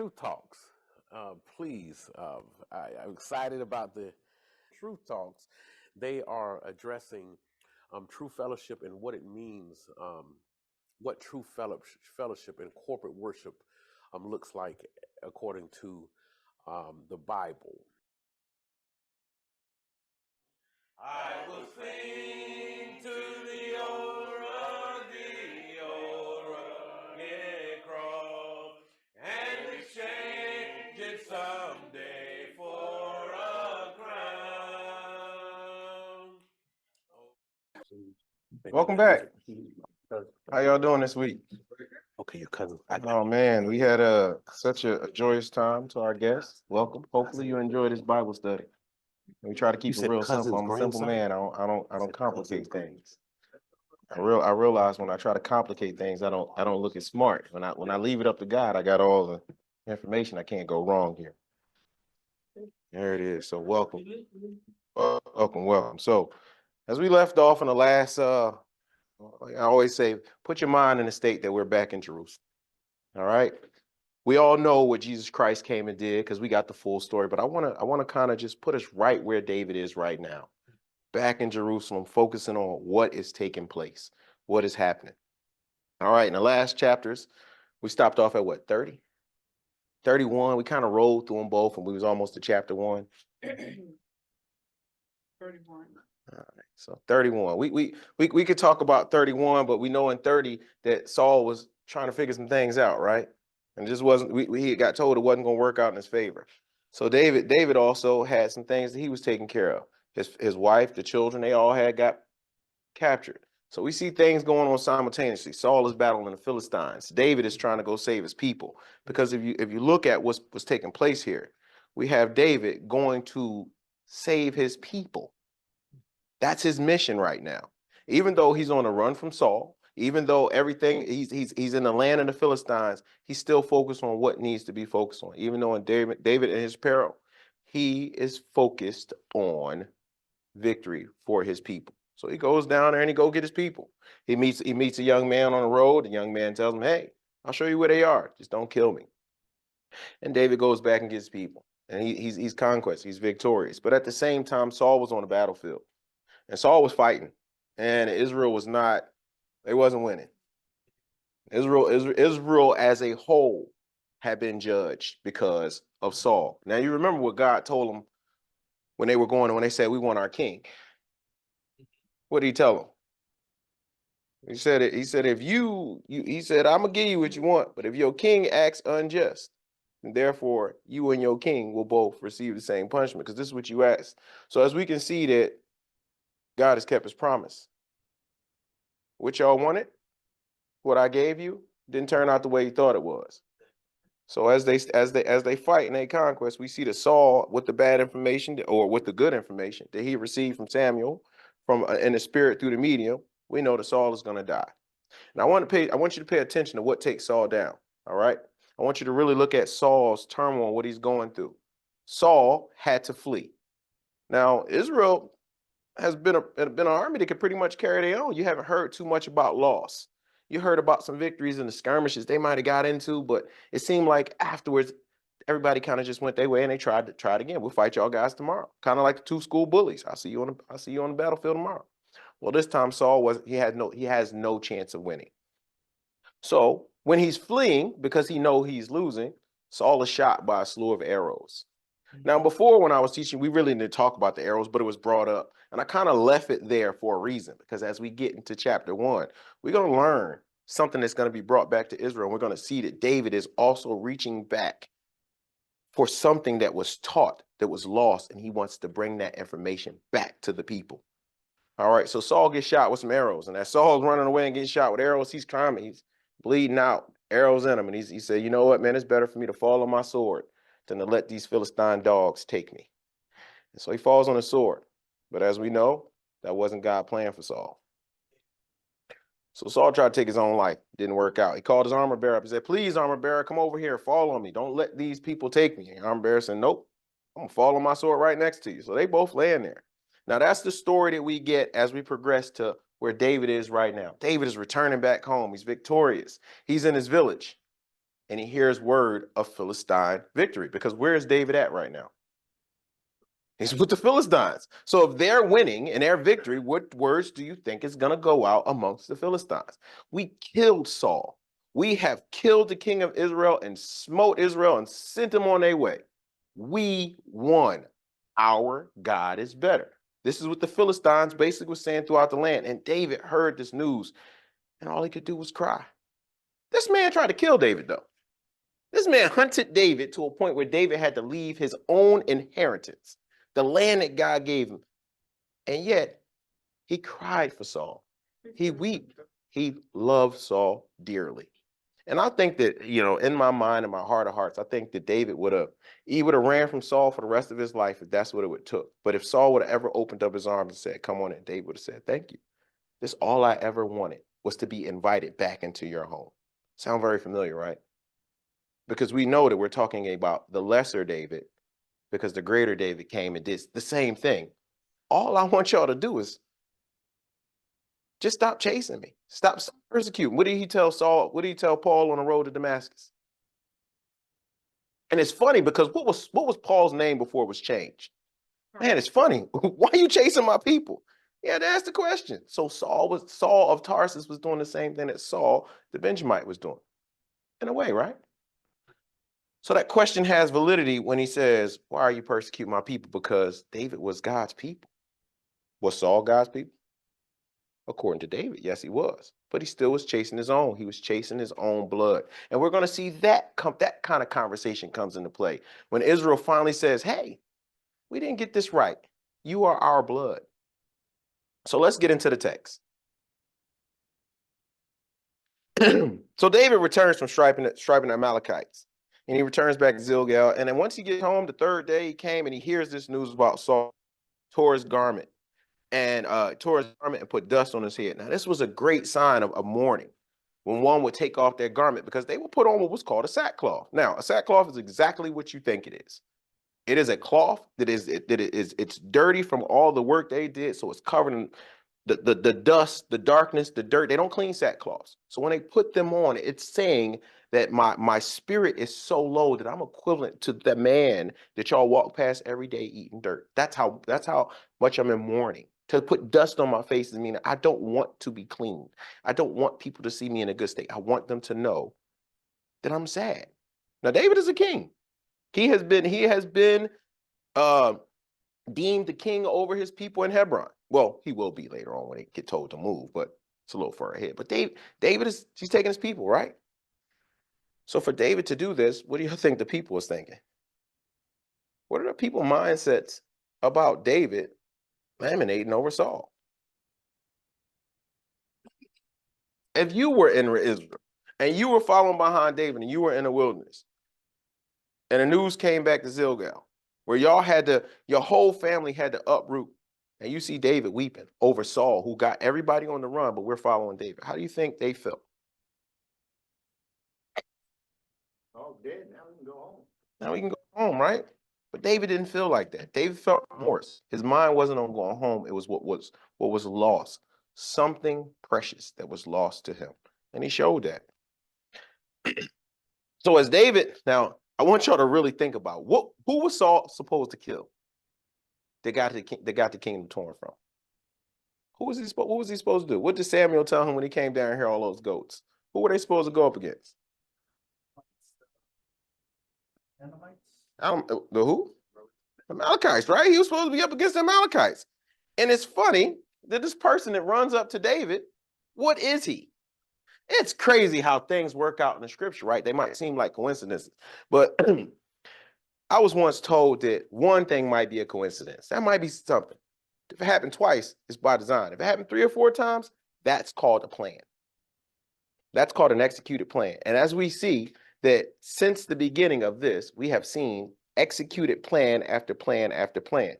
Truth Talks. Please, I'm excited about the Truth Talks. They are addressing true fellowship and what it means, what true fellowship and corporate worship looks like according to the Bible. I will sing to the old rugged cross, and exchange it someday for a crown. Welcome back. How y'all doing this week? Okay, your cousin. Oh man, we had such a joyous time to our guests. Welcome. Hopefully you enjoy this Bible study. We try to keep it real simple. I'm a simple man. I don't complicate things. I realize when I try to complicate things, I don't look as smart. When I leave it up to God, I got all the information. I can't go wrong here. There it is. So welcome. Welcome. So as we left off in the last like I always say, put your mind in the state that we're back in Jerusalem. All right. We all know what Jesus Christ came and did because we got the full story. But I want to kind of just put us right where David is right now, back in Jerusalem, focusing on what is taking place, what is happening. All right. In the last chapters, we stopped off at what, 30? 31. We kind of rolled through them both, and we was almost to chapter 1. 31. All right, so 31. We could talk about 31, but we know in 30 that Saul was trying to figure some things out, right? And just wasn't. He got told it wasn't going to work out in his favor. So David also had some things that he was taking care of. His wife, the children, they all got captured. So we see things going on simultaneously. Saul is battling the Philistines. David is trying to go save his people. Because if you look at what's taking place here, we have David going to save his people. That's his mission right now. Even though he's on a run from Saul, even though everything he's in the land of the Philistines, he's still focused on what needs to be focused on. Even though in David in his peril, he is focused on victory for his people. So he goes down there and he go get his people. He meets a young man on the road. The young man tells him, "Hey, I'll show you where they are. Just don't kill me." And David goes back and gets people. And he's conquest. He's victorious. But at the same time, Saul was on the battlefield. And Saul was fighting, and Israel was not, they wasn't winning. Israel as a whole had been judged because of Saul. Now you remember what God told them when they said, "We want our king." What did he tell them? He said, if he said, "I'm gonna give you what you want, but if your king acts unjust, and therefore you and your king will both receive the same punishment, because this is what you asked." So as we can see that God has kept his promise. What y'all wanted, what I gave you, didn't turn out the way you thought it was. So as they fight in a conquest, we see that Saul, with the bad information or with the good information that he received from Samuel, from in the spirit through the medium, we know that Saul is going to die. And I want you to pay attention to what takes Saul down. All right, I want you to really look at Saul's turmoil, what he's going through. Saul had to flee. Now Israel has been an army that could pretty much carry their own. You haven't heard too much about loss. You heard about some victories in the skirmishes they might have got into, but it seemed like afterwards, everybody kind of just went their way and they tried it again. We'll fight y'all guys tomorrow. Kind of like the two school bullies. I'll see you on the battlefield tomorrow. Well, this time Saul he has no chance of winning. So when he's fleeing, because he knows he's losing, Saul is shot by a slew of arrows. Now, before when I was teaching, we really didn't talk about the arrows, but it was brought up. And I kind of left it there for a reason, because as we get into chapter 1, we're going to learn something that's going to be brought back to Israel. We're going to see that David is also reaching back for something that was taught, that was lost, and he wants to bring that information back to the people. All right, so Saul gets shot with some arrows, and as Saul's running away and getting shot with arrows, he's climbing, he's bleeding out, arrows in him, and he said, "You know what, man, it's better for me to fall on my sword than to let these Philistine dogs take me." And so he falls on his sword. But as we know, that wasn't God's plan for Saul. So Saul tried to take his own life. Didn't work out. He called his armor bearer up. He said, "Please, armor bearer, come over here. Fall on me. Don't let these people take me." And the armor bearer said, "Nope. I'm going to fall on my sword right next to you." So they both laying there. Now, that's the story that we get as we progress to where David is right now. David is returning back home. He's victorious. He's in his village. and he hears word of Philistine victory. Because where is David at right now? He's with the Philistines. So if they're winning and their victory, what words do you think is going to go out amongst the Philistines? We killed Saul. We have killed the king of Israel and smote Israel and sent them on their way. We won. Our God is better. This is what the Philistines basically was saying throughout the land. And David heard this news, and all he could do was cry. This man tried to kill David, though. This man hunted David to a point where David had to leave his own inheritance, the land that God gave him. And yet, he cried for Saul. He wept. He loved Saul dearly. And I think that, in my mind and my heart of hearts, I think that David would have ran from Saul for the rest of his life if that's what it would took. But if Saul would have ever opened up his arms and said, come on in, David would have said, thank you. This all I ever wanted was to be invited back into your home. Sound very familiar, right? Because we know that we're talking about the lesser David, because the greater David came and did the same thing. All I want y'all to do is just stop chasing me. Stop persecuting. What did he tell Saul? What did he tell Paul on the road to Damascus? And it's funny because what was Paul's name before it was changed? Man, it's funny. Why are you chasing my people? Yeah, that's the question. So Saul of Tarsus was doing the same thing that Saul the Benjamite was doing, in a way, right? So that question has validity when he says, why are you persecuting my people? Because David was God's people. Was Saul God's people? According to David, yes, he was. But he still was chasing his own. He was chasing his own blood. And we're going to see that kind of conversation comes into play when Israel finally says, hey, we didn't get this right. You are our blood. So let's get into the text. So David returns from striping the Amalekites. And he returns back to Zilgal. And then once he gets home, the third day he came and he hears this news about Saul, tore his garment and put dust on his head. Now, this was a great sign of mourning when one would take off their garment, because they would put on what was called a sackcloth. Now, a sackcloth is exactly what you think it is. It is a cloth it's dirty from all the work they did, so it's covered in the dust, the darkness, the dirt. They don't clean sackcloths. So when they put them on, it's saying that my spirit is so low that I'm equivalent to the man that y'all walk past every day eating dirt. That's how much I'm in mourning. To put dust on my face is meaning I don't want to be clean. I don't want people to see me in a good state. I want them to know that I'm sad. Now, David is a king. He has been deemed the king over his people in Hebron. Well, he will be later on when they get told to move, but it's a little far ahead. But he's taking his people, right? So for David to do this, what do you think the people was thinking? What are the people mindsets about David laminating over Saul? If you were in Israel and you were following behind David and you were in the wilderness and the news came back to Zilgal, where your whole family had to uproot, and you see David weeping over Saul, who got everybody on the run, but we're following David. How do you think they felt? Oh, dead. Now we can go home. Now we can go home, right? But David didn't feel like that. David felt remorse. His mind wasn't on going home. It was what was lost. Something precious that was lost to him. And he showed that. So as David, now I want y'all to really think about who was Saul supposed to kill? They got the kingdom torn from. What was he supposed to do? What did Samuel tell him when he came down here, all those goats? Who were they supposed to go up against? The who? Amalekites, right? He was supposed to be up against the Amalekites. And it's funny that this person that runs up to David, what is he? It's crazy how things work out in the scripture, right? They might seem like coincidences, but I was once told that one thing might be a coincidence. That might be something. If it happened twice, it's by design. If it happened 3 or 4 times, that's called a plan. That's called an executed plan. And as we see that since the beginning of this, we have seen executed plan after plan after plan.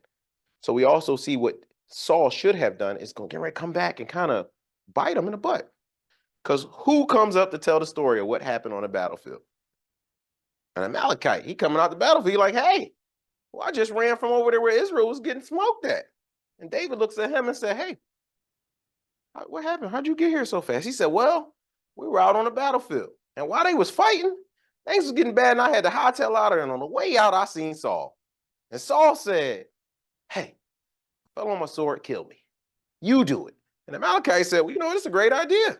So we also see what Saul should have done is going to get ready to come back and kind of bite him in the butt. Because who comes up to tell the story of what happened on the battlefield? An Amalekite. He coming out the battlefield like, hey, well, I just ran from over there where Israel was getting smoked at. And David looks at him and said, hey, what happened? How'd you get here so fast? He said, well, we were out on the battlefield. And while they was fighting, Things was getting bad, and I had to hightail out of there. And on the way out, I seen Saul. And Saul said, hey, fell on my sword, kill me. You do it. And Amalekite said, well, you know, it's a great idea.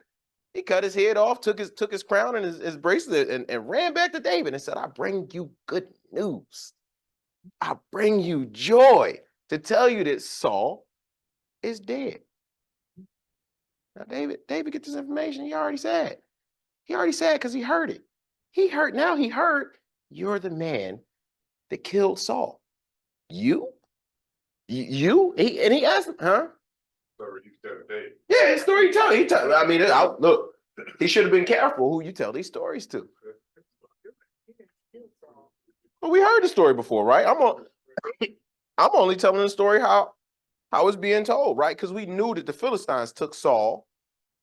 He cut his head off, took his crown and his bracelet, and ran back to David and said, I bring you good news. I bring you joy to tell you that Saul is dead. Now, David get this information. He already said. He already said because he heard it. He heard you're the man that killed Saul. You? And he asked him, huh? Story you tell David. Yeah, it's story he tell. I mean, look, he should have been careful who you tell these stories to. Well, we heard the story before, right? I'm only telling the story how it's being told, right? Because we knew that the Philistines took Saul,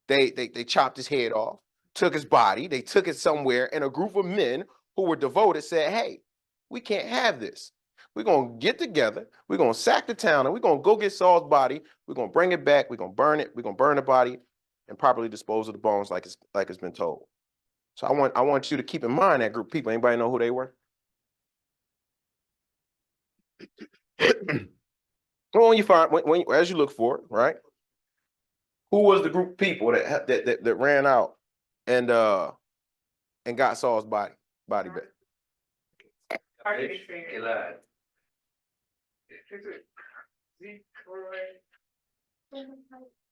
they chopped his head off, took his body, they took it somewhere, and a group of men who were devoted said, hey, we can't have this. We're going to get together, we're going to sack the town, and we're going to go get Saul's body, we're going to bring it back, we're going to burn it, we're going to burn the body, and properly dispose of the bones like it's been told. So I want you to keep in mind that group of people. Anybody know who they were? Well, when you find as you look for it, right? Who was the group of people that ran out and got Saul's body back?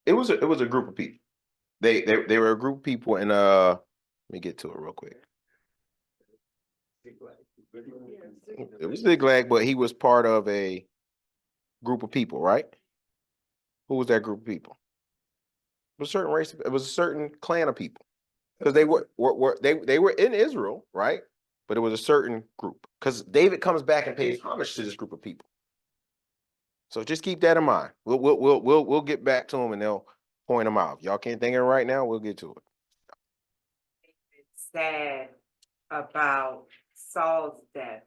It was a group of people. They were a group of people, and let me get to it real quick. It was Ziklag, but he was part of a group of people, right? Who was that group of people? It was a certain race. It was a certain clan of people, because they were in Israel, right? But it was a certain group, because David comes back and pays homage to this group of people. So just keep that in mind. We'll get back to them, and they'll point them out. If y'all can't think of it right now, we'll get to it. It's sad about Saul's death,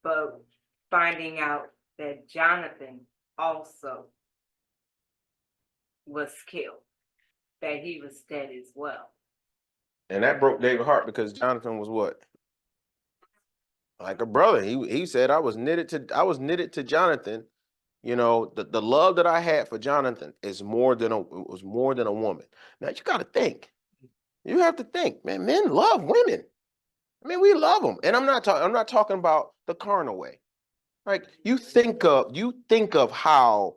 but finding out that Jonathan also was killed, that he was dead as well. And that broke David's heart, because Jonathan was what? Like a brother. He said, I was knitted to Jonathan. You know, the love that I had for Jonathan was more than a woman. Now you got to think. You have to think, man. Men love women. I mean, we love them, and I'm not talking about the carnal way. Like you think of how,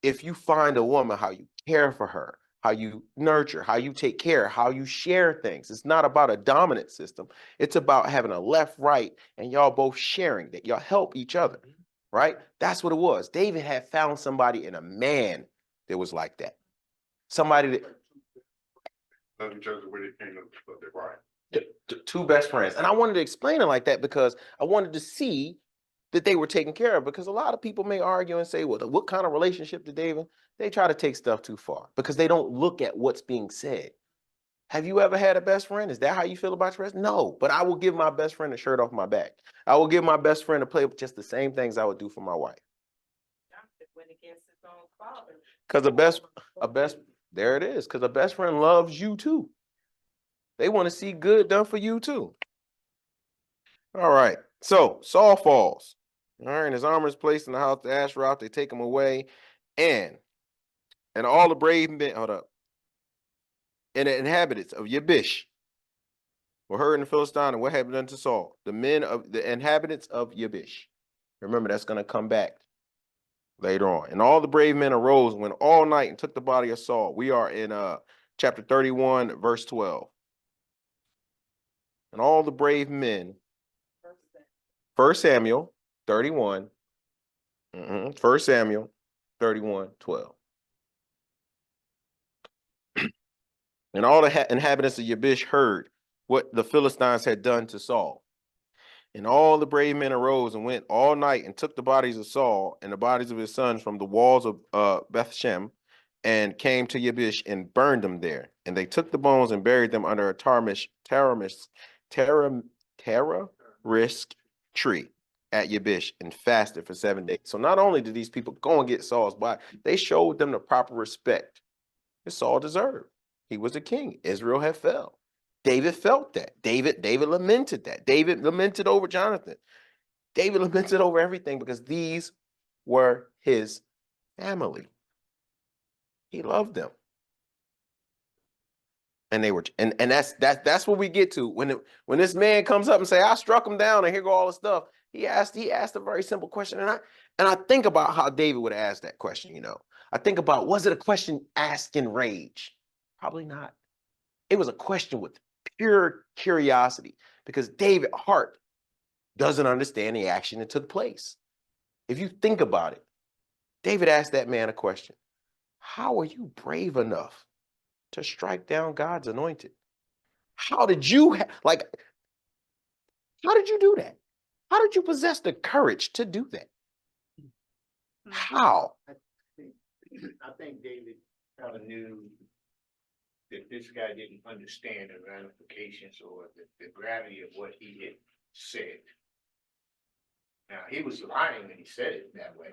if you find a woman, how you care for her, how you nurture, how you take care, how you share things. It's not about a dominant system. It's about having a left, right, and y'all both sharing, that y'all help each other. Right? That's what it was. David had found somebody in a man that was like that. Somebody that two best friends. And I wanted to explain it like that because I wanted to see that they were taken care of, because a lot of people may argue and say, well, what kind of relationship did David? They try to take stuff too far because they don't look at what's being said. Have you ever had a best friend? Is that how you feel about your best? No, but I will give my best friend a shirt off my back. I will give my best friend to play with just the same things I would do for my wife. Because there it is. Because a best friend loves you too. They want to see good done for you too. All right. So Saul falls. All right. His armor is placed in the house of Asherah. They take him away, and all the brave men. Hold up. And the inhabitants of Yabesh were heard in the Philistine, and what happened unto Saul? The inhabitants of Yabesh. Remember, that's going to come back later on. And all the brave men arose and went all night and took the body of Saul. We are in chapter 31, verse 12. And all the brave men, 1 Samuel 31, 1 Samuel 31, 12. And all the inhabitants of Yabesh heard what the Philistines had done to Saul. And all the brave men arose and went all night and took the bodies of Saul and the bodies of his sons from the walls of Bethshem, and came to Yabesh and burned them there. And they took the bones and buried them under a tamarisk tree at Yabesh, and fasted for 7 days. So not only did these people go and get Saul's body, they showed them the proper respect that Saul deserved. He was a king. Israel had fell. David felt that. David lamented that. David lamented over Jonathan. David lamented over everything because these were his family. He loved them. And they were, and that's what we get to when this man comes up and say, I struck him down, and here go all the stuff. He asked a very simple question, and I think about how David would ask that question. You know, I think about, was it a question asked in rage? Probably not. It was a question with pure curiosity, because David's heart doesn't understand the action that took place. If you think about it, David asked that man a question: how are you brave enough to strike down God's anointed? How did you how did you do that? How did you possess the courage to do that? How? I think David kind of knew that this guy didn't understand the ramifications or the gravity of what he had said. Now, he was lying when he said it that way,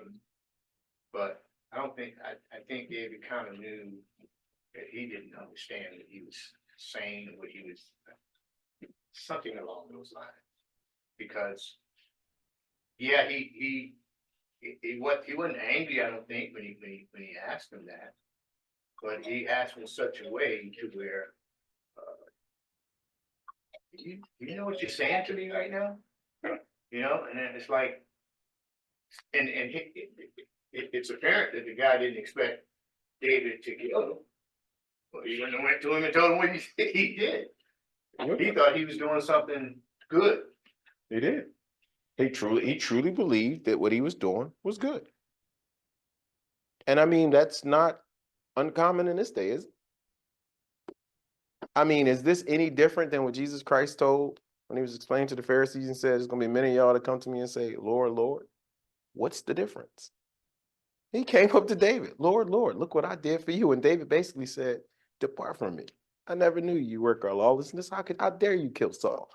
but I think David kind of knew that he didn't understand what he was saying, what he was, something along those lines. Because, yeah, he wasn't angry, I don't think, when he asked him that, but he asked in such a way to where, you know what you're saying to me right now? You know, and then it's like, and it's apparent that the guy didn't expect David to kill him. Well, he went to him and told him what he did. He thought he was doing something good. He did. He truly believed that what he was doing was good. And I mean, that's not uncommon in this day, is it? I mean, is this any different than what Jesus Christ told when he was explaining to the Pharisees and said, there's going to be many of y'all that come to me and say, Lord, Lord? What's the difference? He came up to David, Lord, Lord, look what I did for you. And David basically said, depart from me. I never knew you work our lawlessness. How dare you kill Saul?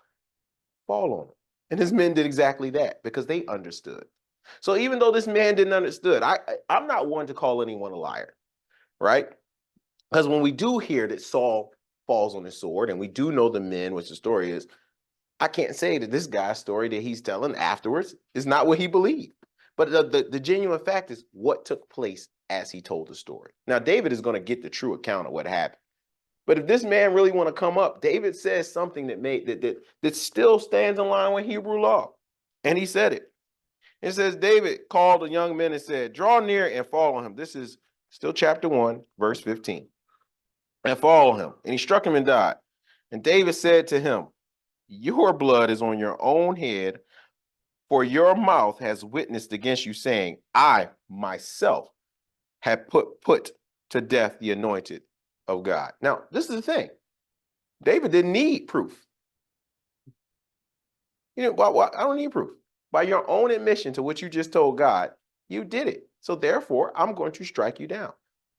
Fall on him. And his men did exactly that because they understood. So even though this man didn't understood, I'm not one to call anyone a liar, right? Because when we do hear that Saul falls on his sword, and we do know the men, which the story is, I can't say that this guy's story that he's telling afterwards is not what he believed. But the genuine fact is what took place as he told the story. Now, David is going to get the true account of what happened. But if this man really want to come up, David says something that still stands in line with Hebrew law. And he said it. It says, David called the young men and said, draw near and fall on him. This is still chapter 1, verse 15. And fall on him. And he struck him and died. And David said to him, your blood is on your own head, for your mouth has witnessed against you, saying, I myself have put to death the anointed of God. Now, this is the thing. David didn't need proof. You know, why? I don't need proof. By your own admission to what you just told God, you did it. So therefore, I'm going to strike you down.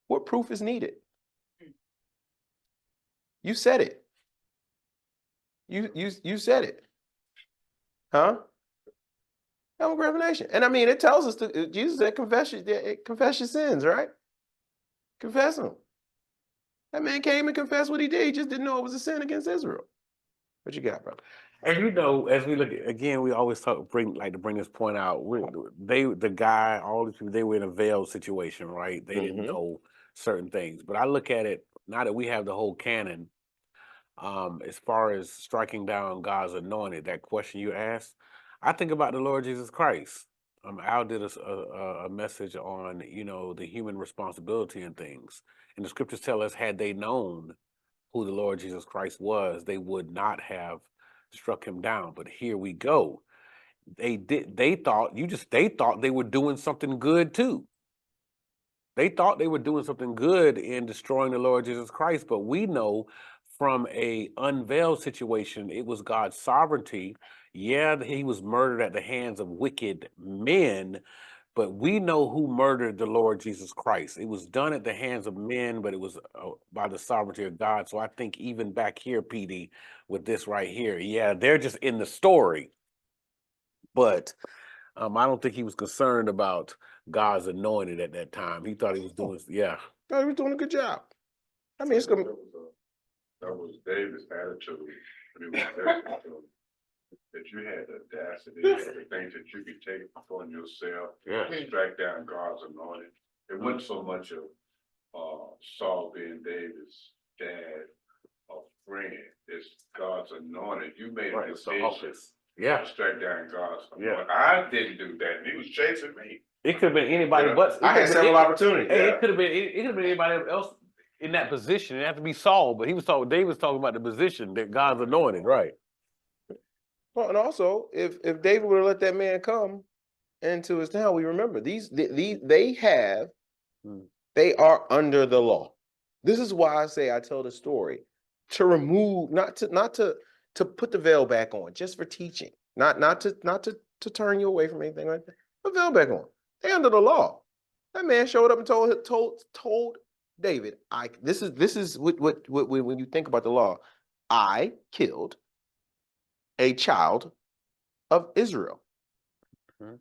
What proof is needed? You said it. You said it. Huh? Have a revelation. And I mean, it tells us to, Jesus said, confess your sins, right? Confess them. That man came and confessed what he did. He just didn't know it was a sin against Israel. What you got, brother? And you know, as we look again, we always bring this point out. The guy, all these people, they were in a veiled situation, right? They didn't know certain things. But I look at it now that we have the whole canon. As far as striking down God's anointed, that question you asked, I think about the Lord Jesus Christ. Al did a message on, you know, the human responsibility and things. And the scriptures tell us, had they known who the Lord Jesus Christ was, they would not have struck him down. But here we go. They thought they were doing something good too. They thought they were doing something good in destroying the Lord Jesus Christ, but we know from a unveiled situation, it was God's sovereignty. Yeah, he was murdered at the hands of wicked men, but we know who murdered the Lord Jesus Christ. It was done at the hands of men, but it was by the sovereignty of God. So I think even back here, PD, with this right here, yeah, they're just in the story, but I don't think he was concerned about God's anointed at that time. He thought he was doing, yeah. Oh, he was doing a good job. I mean, it's gonna. That was David's attitude when he was there. That you had the audacity, the things that you could take upon yourself, Yeah. strike down God's anointed. It wasn't so much of Saul being David's dad or friend. It's God's anointed. You made a Right. It's the decision office. Yeah. to strike down God's Yeah. anointed. I didn't do that. He was chasing me. It could have been anybody Yeah. but. I had several opportunities. Hey, Yeah. it could have been. It could have been anybody else in that position. It didn't have to be Saul, but he was talking. David was talking about the position that God's anointed. Right. Well, and also, if David would have let that man come into his town, we remember these they are under the law. This is why I say I tell the story to remove, not to put the veil back on, just for teaching, not to turn you away from anything like that. Put the veil back on. They under the law. That man showed up and told David, this is what when you think about the law, I killed a child of Israel. Mhm.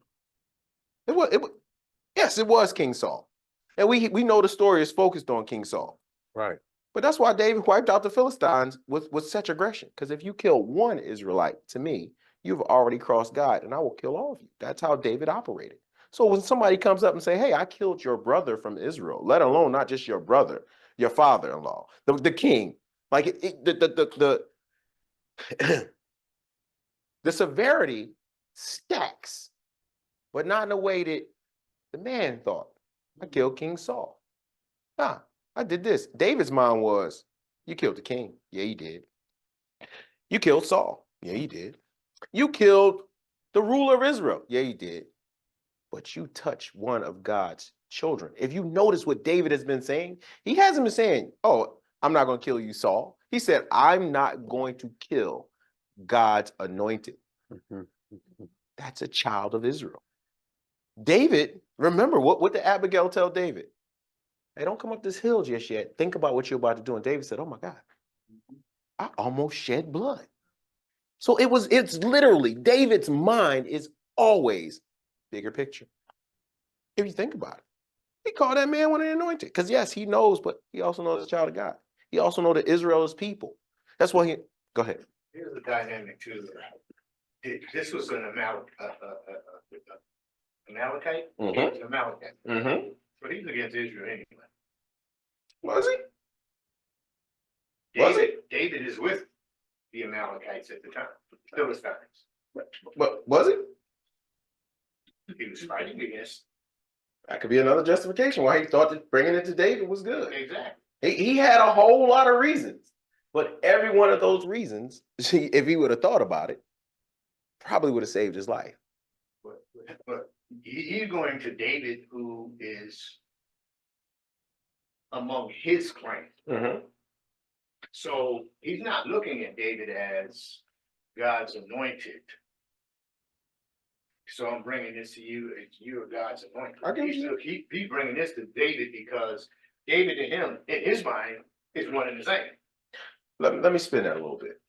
It was King Saul. And we know the story is focused on King Saul. Right. But that's why David wiped out the Philistines with such aggression. Because if you kill one Israelite, to me, you've already crossed God, and I will kill all of you. That's how David operated. So when somebody comes up and say, hey, I killed your brother from Israel, let alone not just your brother, your father-in-law, the king, like the the severity stacks, but not in a way that the man thought. I killed King Saul. Nah, I did this. David's mind was, you killed the king. Yeah, you did. You killed Saul. Yeah, you did. You killed the ruler of Israel. Yeah, you did. But you touched one of God's children. If you notice what David has been saying, he hasn't been saying, oh, I'm not going to kill you, Saul. He said, I'm not going to kill God's anointed. Mhm. That's a child of Israel. David, remember, what did Abigail tell David? Hey, don't come up this hill just yet. Think about what you're about to do. And David said, oh my God, I almost shed blood. So it's literally, David's mind is always bigger picture. If you think about it, he called that man one of the anointed. Because yes, he knows, but he also knows he's a child of God. He also knows that Israel is people. That's why go ahead. Here's the dynamic too. This was an Amalekite. Mhm. He was an Amalekite. Mm-hmm. But he's against Israel anyway. Was he? Was he? David is with the Amalekites at the time, Philistines. But was he? He was fighting against. That could be another justification why he thought that bringing it to David was good. Exactly. He had a whole lot of reasons, but every one of those reasons, if he would have thought about it, probably would have saved his life. But he's going to David, who is among his clan. Mm-hmm. So he's not looking at David as God's anointed. So I'm bringing this to you, you are God's anointed. I get you. He's bringing this to David because David to him, in his mind, is one and the same. Let me spin that a little bit.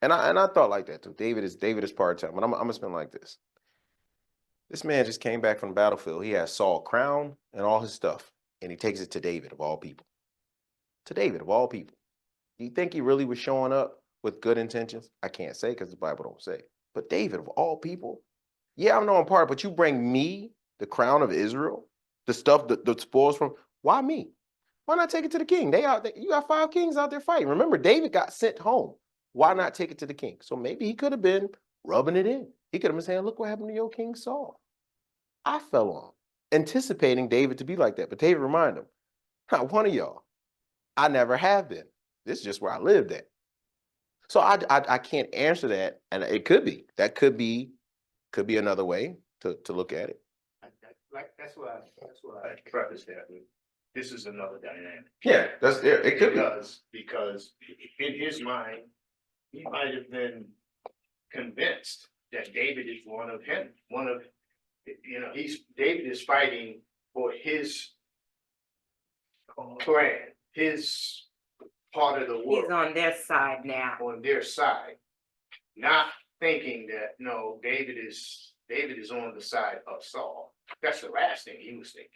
And I thought like that too. David is part-time, but I'm gonna spin like this. This man just came back from the battlefield. He has Saul crown and all his stuff, and he takes it to David of all people. To David of all people. Do you think he really was showing up with good intentions? I can't say because the Bible don't say. But David of all people, yeah, I know I'm part, but you bring me the crown of Israel, the stuff, the spoils from. Why me? Why not take it to the king? You got 5 kings out there fighting. Remember, David got sent home. Why not take it to the king? So maybe he could have been rubbing it in. He could have been saying, look what happened to your King Saul. I fell on, anticipating David to be like that. But David reminded him, not one of y'all. I never have been. This is just where I lived at. So I can't answer that. And it could be. That could be another way to look at it. That's why I preface that with, this is another dynamic. Yeah, it could Because in his mind, he might have been convinced that David is one of him, David is fighting for his clan, his part of the world. He's on their side now. On their side, not thinking that, no, David is on the side of Saul. That's the last thing he was thinking.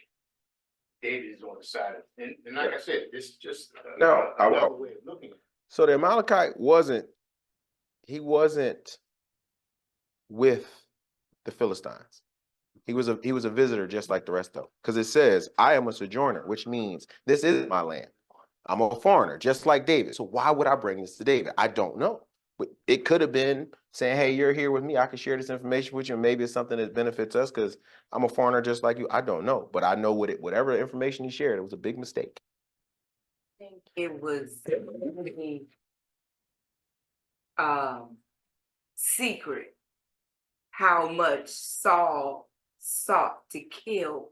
David is on the side of, and like I said, this is just Now, another way of looking at it. So the Amalekite wasn't with the Philistines. He was a visitor just like the rest of them. Because it says, I am a sojourner, which means this is my land. I'm a foreigner, just like David. So why would I bring this to David? I don't know. But it could have been saying, hey, you're here with me. I can share this information with you. And maybe it's something that benefits us because I'm a foreigner just like you. I don't know. But I know whatever information he shared, it was a big mistake. I think it was secret how much Saul sought to kill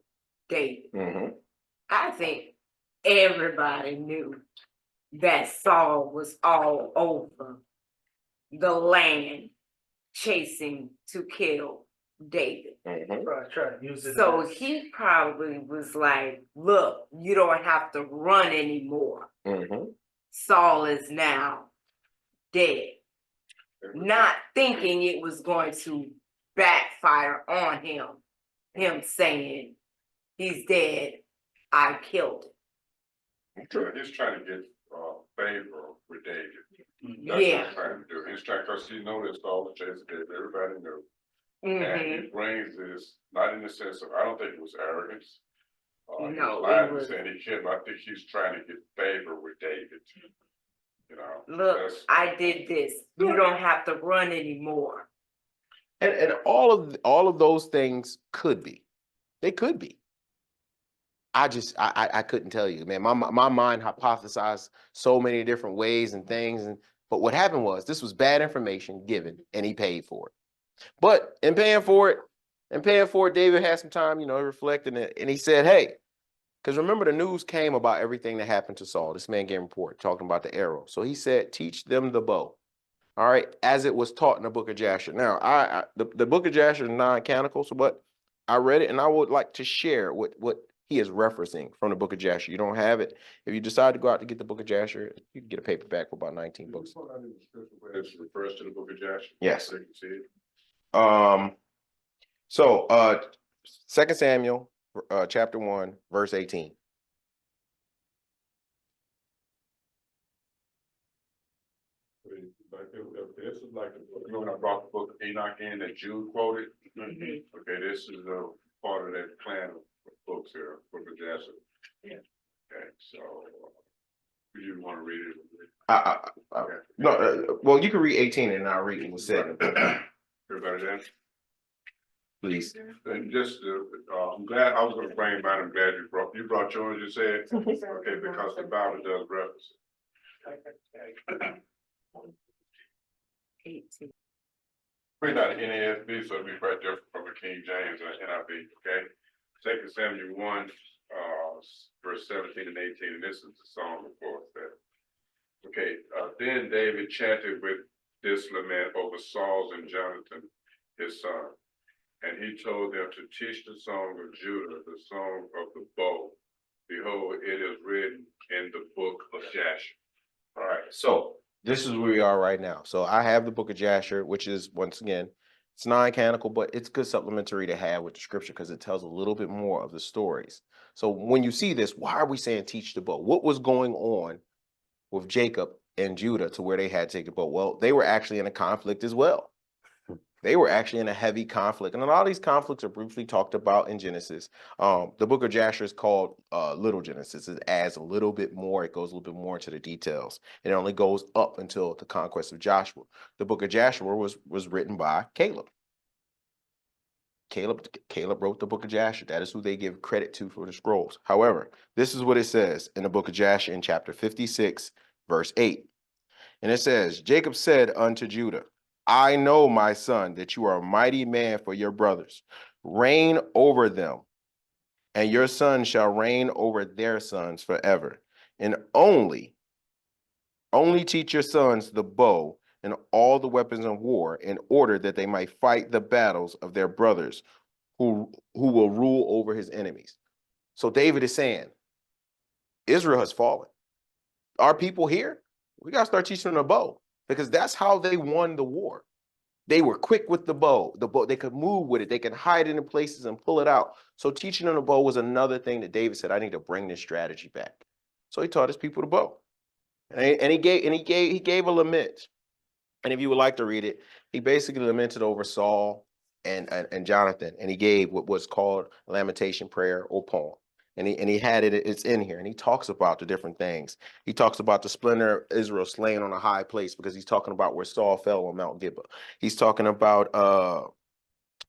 David. Mm-hmm. I think everybody knew that Saul was all over the land chasing to kill David. Mm-hmm. Try to use it. So he probably was like, look, you don't have to run anymore. Mm-hmm. Saul is now dead. Not thinking it was going to backfire on him. Him saying, he's dead, I killed him. He's trying to get favor with David. That's Yeah. what he's trying to do. He's trying, because he knows that Saul was chasing David. Everybody knew. And he brings this, not in the sense of, I don't think it was arrogance. No, lying it was. saying he killed him. I think he's trying to get favor with David. You know, Look, that's- I did this. You don't have to run anymore. And all of those things could be. They could be. I couldn't tell you, man. My mind hypothesized so many different ways and things. But what happened was this was bad information given, and he paid for it. But in paying for it, David had some time, reflecting it, and he said, hey, because remember the news came about everything that happened to Saul. This man gave a report talking about the arrow. So he said, teach them the bow. All right, as it was taught in the book of Jasher. Now, the book of Jasher is non-canonical, but I read it, and I would like to share what he is referencing from the book of Jasher. You don't have it. If you decide to go out to get the book of Jasher, you can get a paperback for about 19 books. It refers to the book of Jasher. Yes. So you can see it. So 2 Samuel chapter 1, verse 18. This is like, when I brought the book of Enoch in that Jude quoted. Okay, this is a part of that clan of books here, book of Jasher. Yeah. Okay, so you want to read it? No, well, you can read 18 and I'll read what was said. Everybody there? Please. And just, I'm glad, I was gonna bring mine, I'm glad you brought yours, you said, okay, because the Bible does reference it. 18. We're not NASB, so it'll be quite different from a King James or NIV, okay? 2 Samuel 1, verse 17 and 18, and this is the song, of course, that, okay, then David chanted with this lament over Saul and Jonathan, his son. And he told them to teach the song of Judah, the song of the bow. Behold, it is written in the book of Jasher. All right, so this is where we are right now. So I have the book of Jasher, which is, once again, it's non-canonical, but it's good supplementary to have with the scripture because it tells a little bit more of the stories. So when you see this, why are we saying teach the bow? What was going on with Jacob and Judah to where they had to take the bow? Well, they were actually in a conflict as well. They were actually in a heavy conflict. And a lot of these conflicts are briefly talked about in Genesis. The book of Jasher is called Little Genesis. It adds a little bit more. It goes a little bit more into the details. It only goes up until the conquest of Joshua. The book of Joshua was written by Caleb. Caleb wrote the book of Jasher. That is who they give credit to for the scrolls. However, this is what it says in the book of Jasher in chapter 56, verse 8. And it says, Jacob said unto Judah, I know, my son, that you are a mighty man for your brothers. Reign over them, and your sons shall reign over their sons forever. And only teach your sons the bow and all the weapons of war in order that they might fight the battles of their brothers who will rule over his enemies. So David is saying, Israel has fallen. Our people here, we got to start teaching them the bow because that's how they won the war. They were quick with the bow. They could move with it. They could hide it in places and pull it out. So teaching them the bow was another thing that David said, I need to bring this strategy back. So he taught his people the bow. And he gave a lament. And if you would like to read it, he basically lamented over Saul and Jonathan, and he gave what was called a lamentation prayer or poem. And he had it, it's in here, and he talks about the different things. He talks about the splendor of Israel slain on a high place, because he's talking about where Saul fell on Mount Gibeah. He's talking about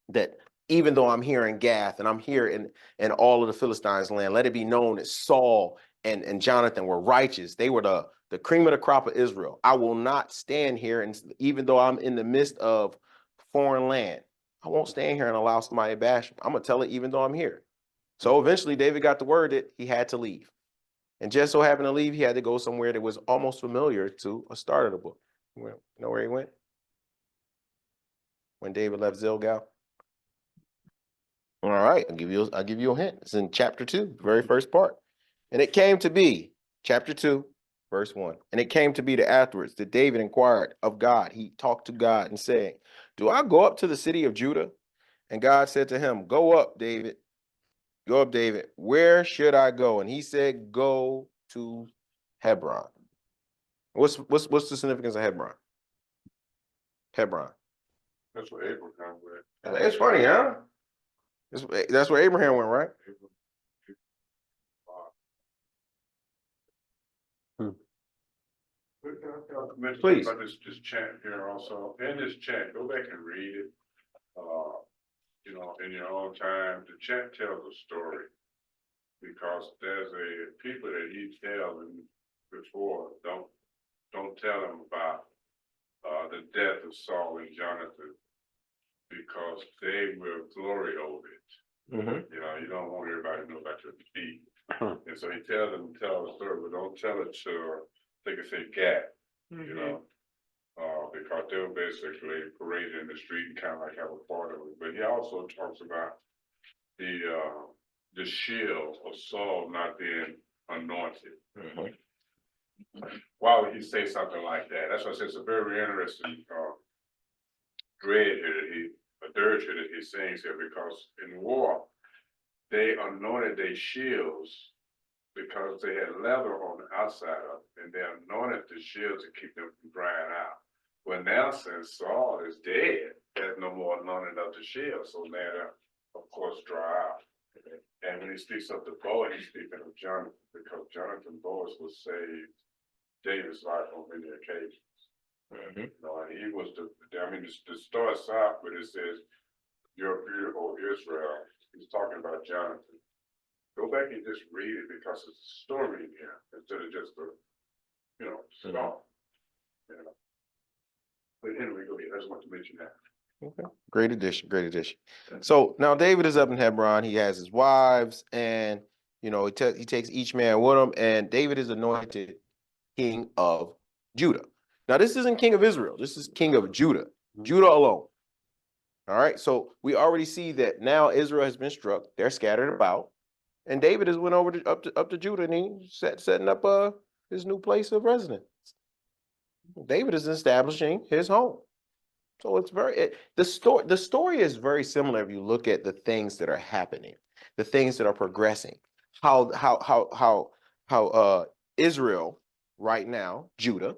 that even though I'm here in Gath and I'm here in all of the Philistines' land, let it be known that Saul and Jonathan were righteous. They were the cream of the crop of Israel. I will not stand here, and even though I'm in the midst of foreign land, I won't stand here and allow somebody to bash him. I'm gonna tell it even though I'm here. So eventually David got the word that he had to leave. And just so happened to leave, he had to go somewhere that was almost familiar to a start of the book. You know where he went? When David left Zilgal? All right, I'll give you a hint. It's in chapter 2, very first part. And it came to be, chapter 2, verse 1. And it came to be that afterwards that David inquired of God. He talked to God and said, do I go up to the city of Judah? And God said to him, go up, David. Go up, David. Where should I go? And he said, go to Hebron. What's the significance of Hebron? Hebron. That's what Abraham went. It's funny, huh? That's where Abraham went, right? Please. About this chant here also. In this chant, go back and read it. In your own time. The chant tells a story, because there's a people that he tells before don't tell them about the death of Saul and Jonathan, because they will glory over it. You don't want everybody to know about your defeat. And so he tells them, tell the story, but don't tell it to, they can say, Gat, because they were basically paraded in the street and kind of like have a part of it. But he also talks about the shield of Saul not being anointed. Why would he say something like that? That's why I say it's a very interesting dirge here that he sings here, because in war, they anointed their shields because they had leather on the outside of it, and they anointed the shields to keep them from drying out. Well, now since Saul is dead, there's no more anointing of the shield, so now they're, of course, dry out. And when he speaks of the bow, he's speaking of Jonathan, because Jonathan Boaz will save David's life on many occasions. And he was the starts out where it says, "You're beautiful, Israel." He's talking about Jonathan. Go back and just read it, because it's a story in here instead of just a, song. But anyway, go ahead. I just want to mention that. Okay. Great addition. Great addition. So now David is up in Hebron. He has his wives, and he takes each man with him, and David is anointed king of Judah. Now, this isn't king of Israel. This is king of Judah. Judah alone. All right. So we already see that now Israel has been struck. They're scattered about. And David has went over up to Judah, and he's setting up his new place of residence. David is establishing his home. So it's the story is very similar if you look at the things that are happening, the things that are progressing, how Israel right now, Judah,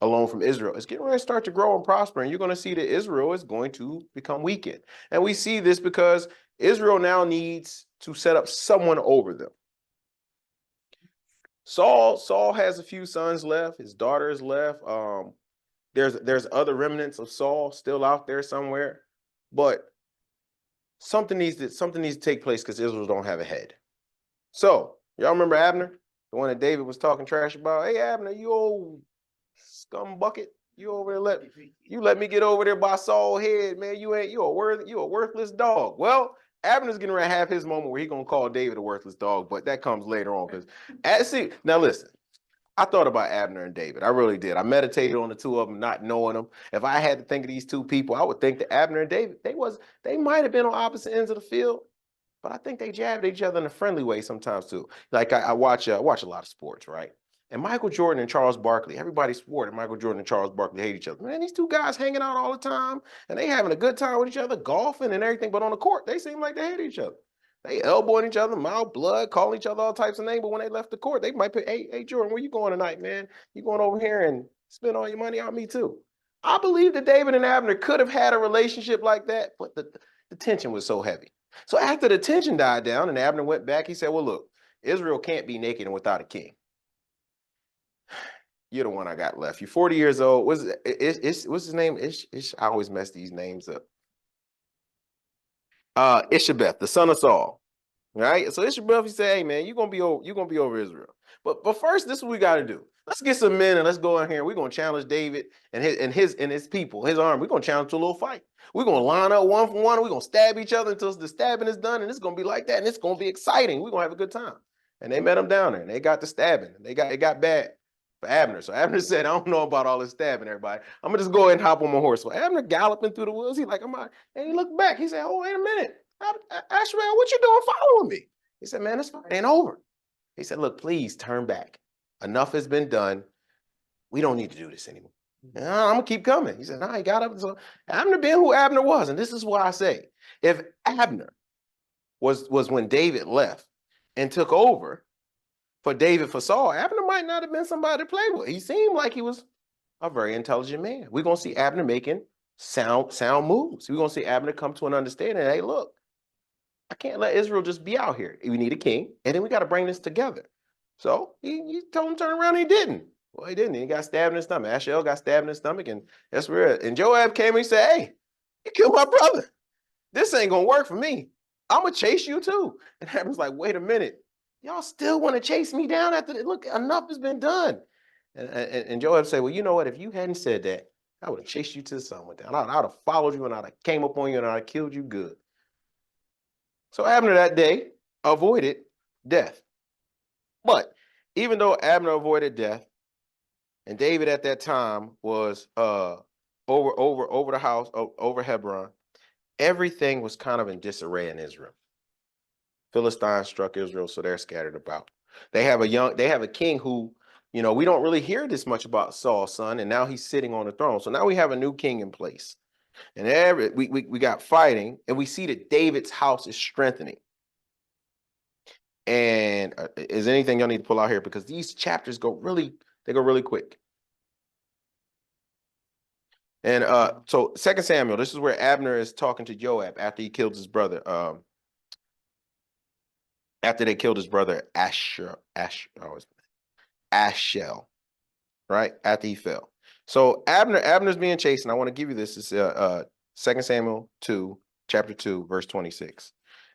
alone from Israel, is getting ready to start to grow and prosper, and you're going to see that Israel is going to become weakened. And we see this because Israel now needs to set up someone over them. Saul has a few sons left, his daughter is left. There's other remnants of Saul still out there somewhere, but something needs to take place, because Israel don't have a head. So y'all remember Abner, the one that David was talking trash about? Hey, Abner, you old scum bucket, you over there let me get over there by Saul's head, man. You a worthless dog. Well, Abner's getting ready to have his moment where he's gonna call David a worthless dog, but that comes later on. Now listen. I thought about Abner and David. I really did. I meditated on the two of them, not knowing them. If I had to think of these two people, I would think that Abner and David, they might have been on opposite ends of the field, but I think they jabbed each other in a friendly way sometimes too. Like I watch a lot of sports, right? And Michael Jordan and Charles Barkley, everybody swore that Michael Jordan and Charles Barkley hate each other. Man, these two guys hanging out all the time and they having a good time with each other, golfing and everything. But on the court, they seem like they hate each other. They elbowing each other, mouth blood, calling each other all types of names. But when they left the court, they might put, hey, Jordan, where you going tonight, man? You going over here and spend all your money on me too? I believe that David and Abner could have had a relationship like that, but the tension was so heavy. So after the tension died down and Abner went back, he said, well, look, Israel can't be naked and without a king. You're the one I got left. You're 40 years old. What's his name? I always mess these names up. Ishabeth, the son of Saul. Right? So Ishabeth, he said, hey man, you're gonna be over Israel. But first, this is what we gotta do. Let's get some men and let's go in here. We're gonna challenge David and his people, his army. We're gonna challenge to a little fight. We're gonna line up one for one. We're gonna stab each other until the stabbing is done, and it's gonna be like that, and it's gonna be exciting. We're gonna have a good time. And they met him down there, and they got the stabbing. And it got bad for Abner. So Abner said, I don't know about all this stabbing, everybody. I'm gonna just go ahead and hop on my horse. So Abner galloping through the woods. He's like, and he looked back. He said, oh, wait a minute. Ashrael, what you doing following me? He said, man, this fight ain't over. He said, look, please turn back. Enough has been done. We don't need to do this anymore. I'm gonna keep coming. He said, no, he got up. So Abner being who Abner was, and this is why I say, if Abner was when David left and took over for Saul, Abner might not have been somebody to play with. He seemed like he was a very intelligent man. We're gonna see Abner making sound moves. We're gonna see Abner come to an understanding. Hey, look, I can't let Israel just be out here. We need a king, and then we got to bring this together. So he told him to turn around, and he didn't. Well, he didn't. He got stabbed in his stomach. Ashel got stabbed in his stomach, and that's where it. And Joab came and he said, hey, you killed my brother. This ain't gonna work for me. I'm gonna chase you too. And Abner's like, wait a minute. Y'all still want to chase me down after that? Look, enough has been done. And Joab said, well, you know what? If you hadn't said that, I would have chased you to the sun with that. I'd have followed you, and I'd have came up on you, and I'd have killed you good. So Abner that day avoided death. But even though Abner avoided death, and David at that time was over the house, over Hebron, everything was kind of in disarray in Israel. Philistines struck Israel, so they're scattered about. They have a king who, we don't really hear this much about Saul's son, and now he's sitting on the throne. So now we have a new king in place. And we got fighting, and we see that David's house is strengthening. And is anything y'all need to pull out here? Because these chapters go really quick. And so 2 Samuel, this is where Abner is talking to Joab after he killed his brother. After they killed his brother Ashel, right? After he fell. So Abner's being chased, and I want to give you this. It's 2 Samuel 2, chapter 2, verse 26.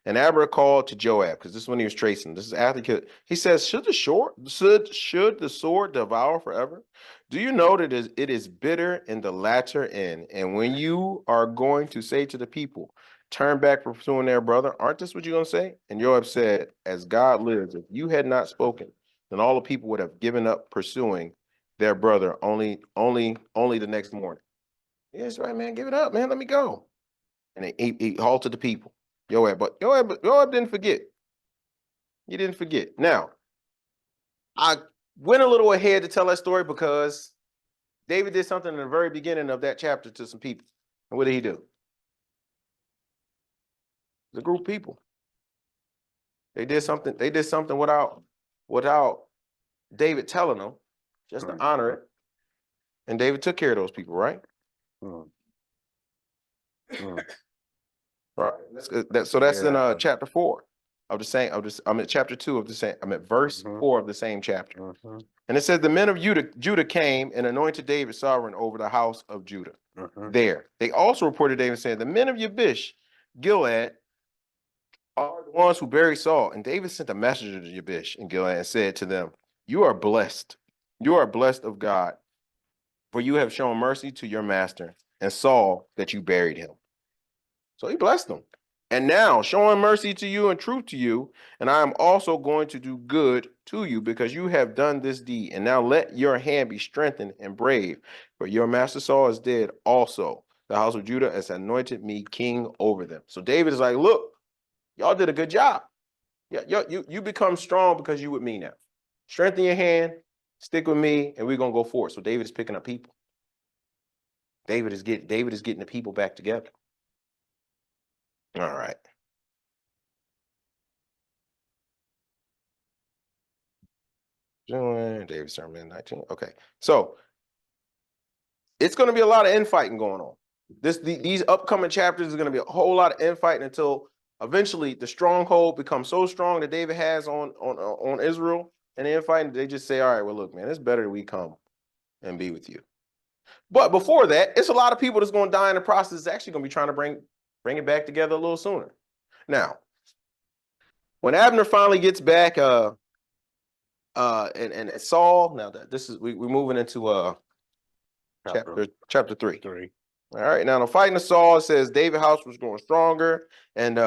And Abner called to Joab, because this is when he was tracing. This is after he killed. He says, should the sword devour forever? Do you know that it is bitter in the latter end? And when you are going to say to the people, turn back from pursuing their brother, aren't this what you're going to say? And Joab said, as God lives, if you had not spoken, then all the people would have given up pursuing their brother only the next morning. Yes, right, man. Give it up, man. Let me go. And he halted the people. Joab didn't forget. He didn't forget. Now, I went a little ahead to tell that story because David did something in the very beginning of that chapter to some people. And what did he do? The group of people. They did something without David telling them, just to honor it. And David took care of those people, right? Right. So that's in chapter 4 of the same. I'm at chapter 2 of the same. I'm at verse 4 of the same chapter. And it says the men of Judah came and anointed David sovereign over the house of Judah. There, they also reported David saying, the men of Yabesh Gilead are the ones who buried Saul. And David sent a messenger to Yabesh and Gilead and said to them, you are blessed. You are blessed of God, for you have shown mercy to your master and Saul that you buried him. So he blessed them. And now showing mercy to you and truth to you, and I am also going to do good to you because you have done this deed. And now let your hand be strengthened and brave, for your master Saul is dead also. The house of Judah has anointed me king over them. So David is like, look, y'all did a good job. Yeah, you become strong because you with me now. Strengthen your hand Stick with me, and we're gonna go forward. So David is picking up people. David is getting the people back together. All right. David sermon 19. Okay, so it's going to be a lot of infighting going on. These upcoming chapters is going to be a whole lot of infighting until eventually the stronghold becomes so strong that David has on Israel, and the infighting, they just say, all right, well, look, man, it's better that we come and be with you. But before that, it's a lot of people that's going to die in the process. It's actually going to be trying to bring it back together a little sooner. Now, when Abner finally gets back, and Saul, now that this is we're moving into chapter 3. All right, now the fighting of Saul, it says David's house was growing stronger and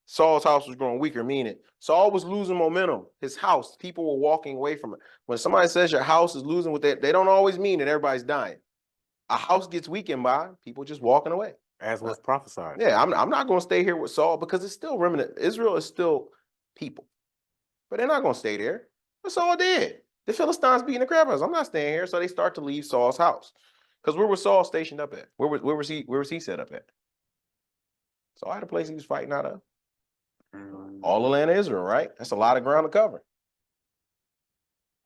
Saul's house was growing weaker, meaning Saul was losing momentum. His house, people were walking away from it. When somebody says your house is losing with that, they don't always mean that everybody's dying. A house gets weakened by people just walking away. As was prophesied. Yeah, I'm not going to stay here with Saul because it's still remnant. Israel is still people, but they're not going to stay there. That's all did. The Philistines beating the crap out of us. I'm not staying here, so they start to leave Saul's house. Because where was Saul stationed up at? Where was he set up at? Saul had a place he was fighting out of. All the land of Israel, right? That's a lot of ground to cover.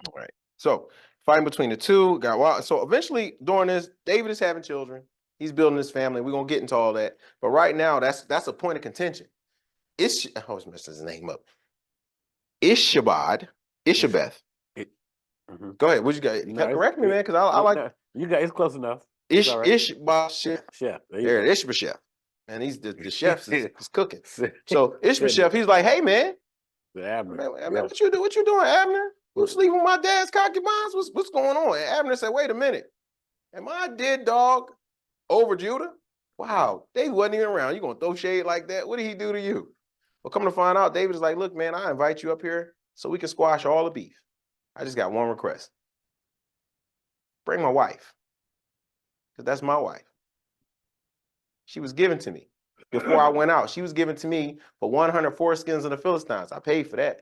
All right. So fighting between the two got wild. So eventually, during this, David is having children. He's building his family. We're gonna get into all that. But right now, that's a point of contention. I always mess his name up. Ishabeth. Go ahead. What you got? You gotta correct me, man, because I like. No, you got it's close enough. It's all right. Ishbosheth. Chef. There, Ishbosheth. And he's the chef is cooking. So Ishbosheth, he's like, hey man, Abner. Man, what you doing, Abner? You sleeping with my dad's concubines? What's going on? And Abner said, wait a minute. Am I a dead dog over Judah? Wow, David wasn't even around. You gonna throw shade like that? What did he do to you? Well, come to find out, David is like, look, man, I invite you up here so we can squash all the beef. I just got one request. Bring my wife. Because that's my wife. She was given to me before I went out. She was given to me for 100 foreskins of the Philistines. I paid for that.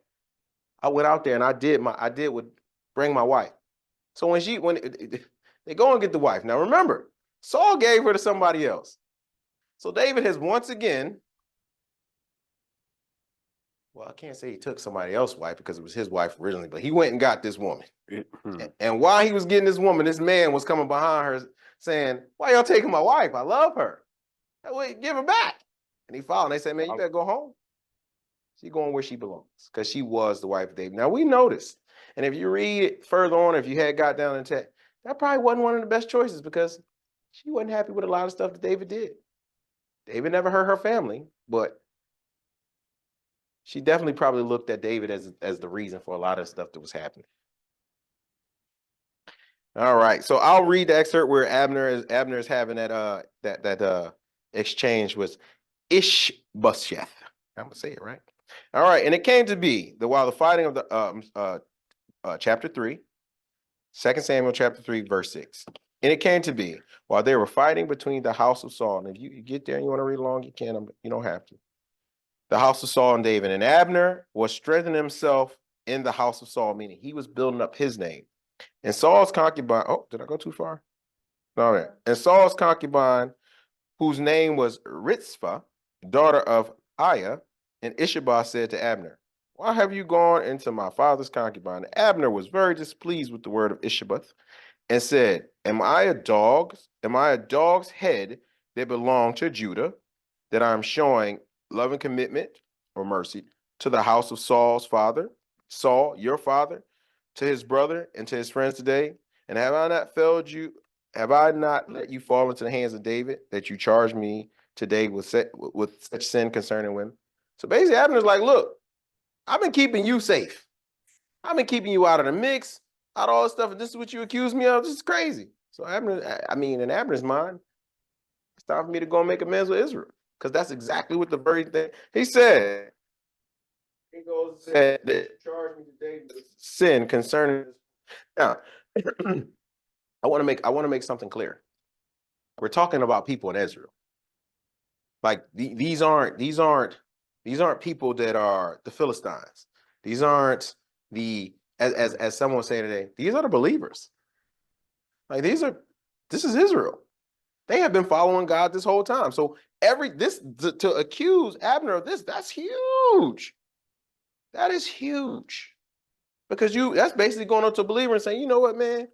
I went out there and I did bring my wife. So when they go and get the wife. Now remember, Saul gave her to somebody else. So David has once again, well, I can't say he took somebody else's wife because it was his wife originally, but he went and got this woman. And while he was getting this woman, this man was coming behind her saying, why y'all taking my wife? I love her. Wait, give her back. And he followed. And they said, man, you better go home. She's going where she belongs because she was the wife of David. Now, we noticed, and if you read it further on, if you had got down in text, that probably wasn't one of the best choices because she wasn't happy with a lot of stuff that David did. David never hurt her family, but she definitely probably looked at David as the reason for a lot of stuff that was happening. All right, so I'll read the excerpt where Abner is having that exchange with Ishbosheth. I'm gonna say it right. All right, and it came to be that while the fighting of the chapter 3, 2 Samuel chapter 3, verse 6. And it came to be while they were fighting between the house of Saul, and if you get there and you want to read along, you can. You don't have to. The house of Saul and David, and Abner was strengthening himself in the house of Saul, meaning he was building up his name. And Saul's concubine, oh, did I go too far? No, yeah. And Saul's concubine, whose name was Ritzpah, daughter of Aiah, and Ishabah said to Abner, why have you gone into my father's concubine? And Abner was very displeased with the word of Ishabah and said, am I a dog's head that belonged to Judah, that I'm showing loving commitment or mercy to the house of Saul's father, Saul, your father, to his brother and to his friends today? And have I not failed you? Have I not let you fall into the hands of David that you charge me today with such sin concerning women? So basically, Abner's like, look, I've been keeping you safe. I've been keeping you out of the mix, out of all this stuff. And this is what you accuse me of. This is crazy. So in Abner's mind, it's time for me to go and make amends with Israel. Because that's exactly what the very thing he said. He goes and said that charge me today with sin concerning this. Now, I want to make something clear. We're talking about people in Israel. Like these aren't people that are the Philistines. These aren't the as someone say today, these are the believers. Like this is Israel. They have been following God this whole time. So to accuse Abner of this, that's huge. That is huge. Because that's basically going up to a believer and saying, you know what, man,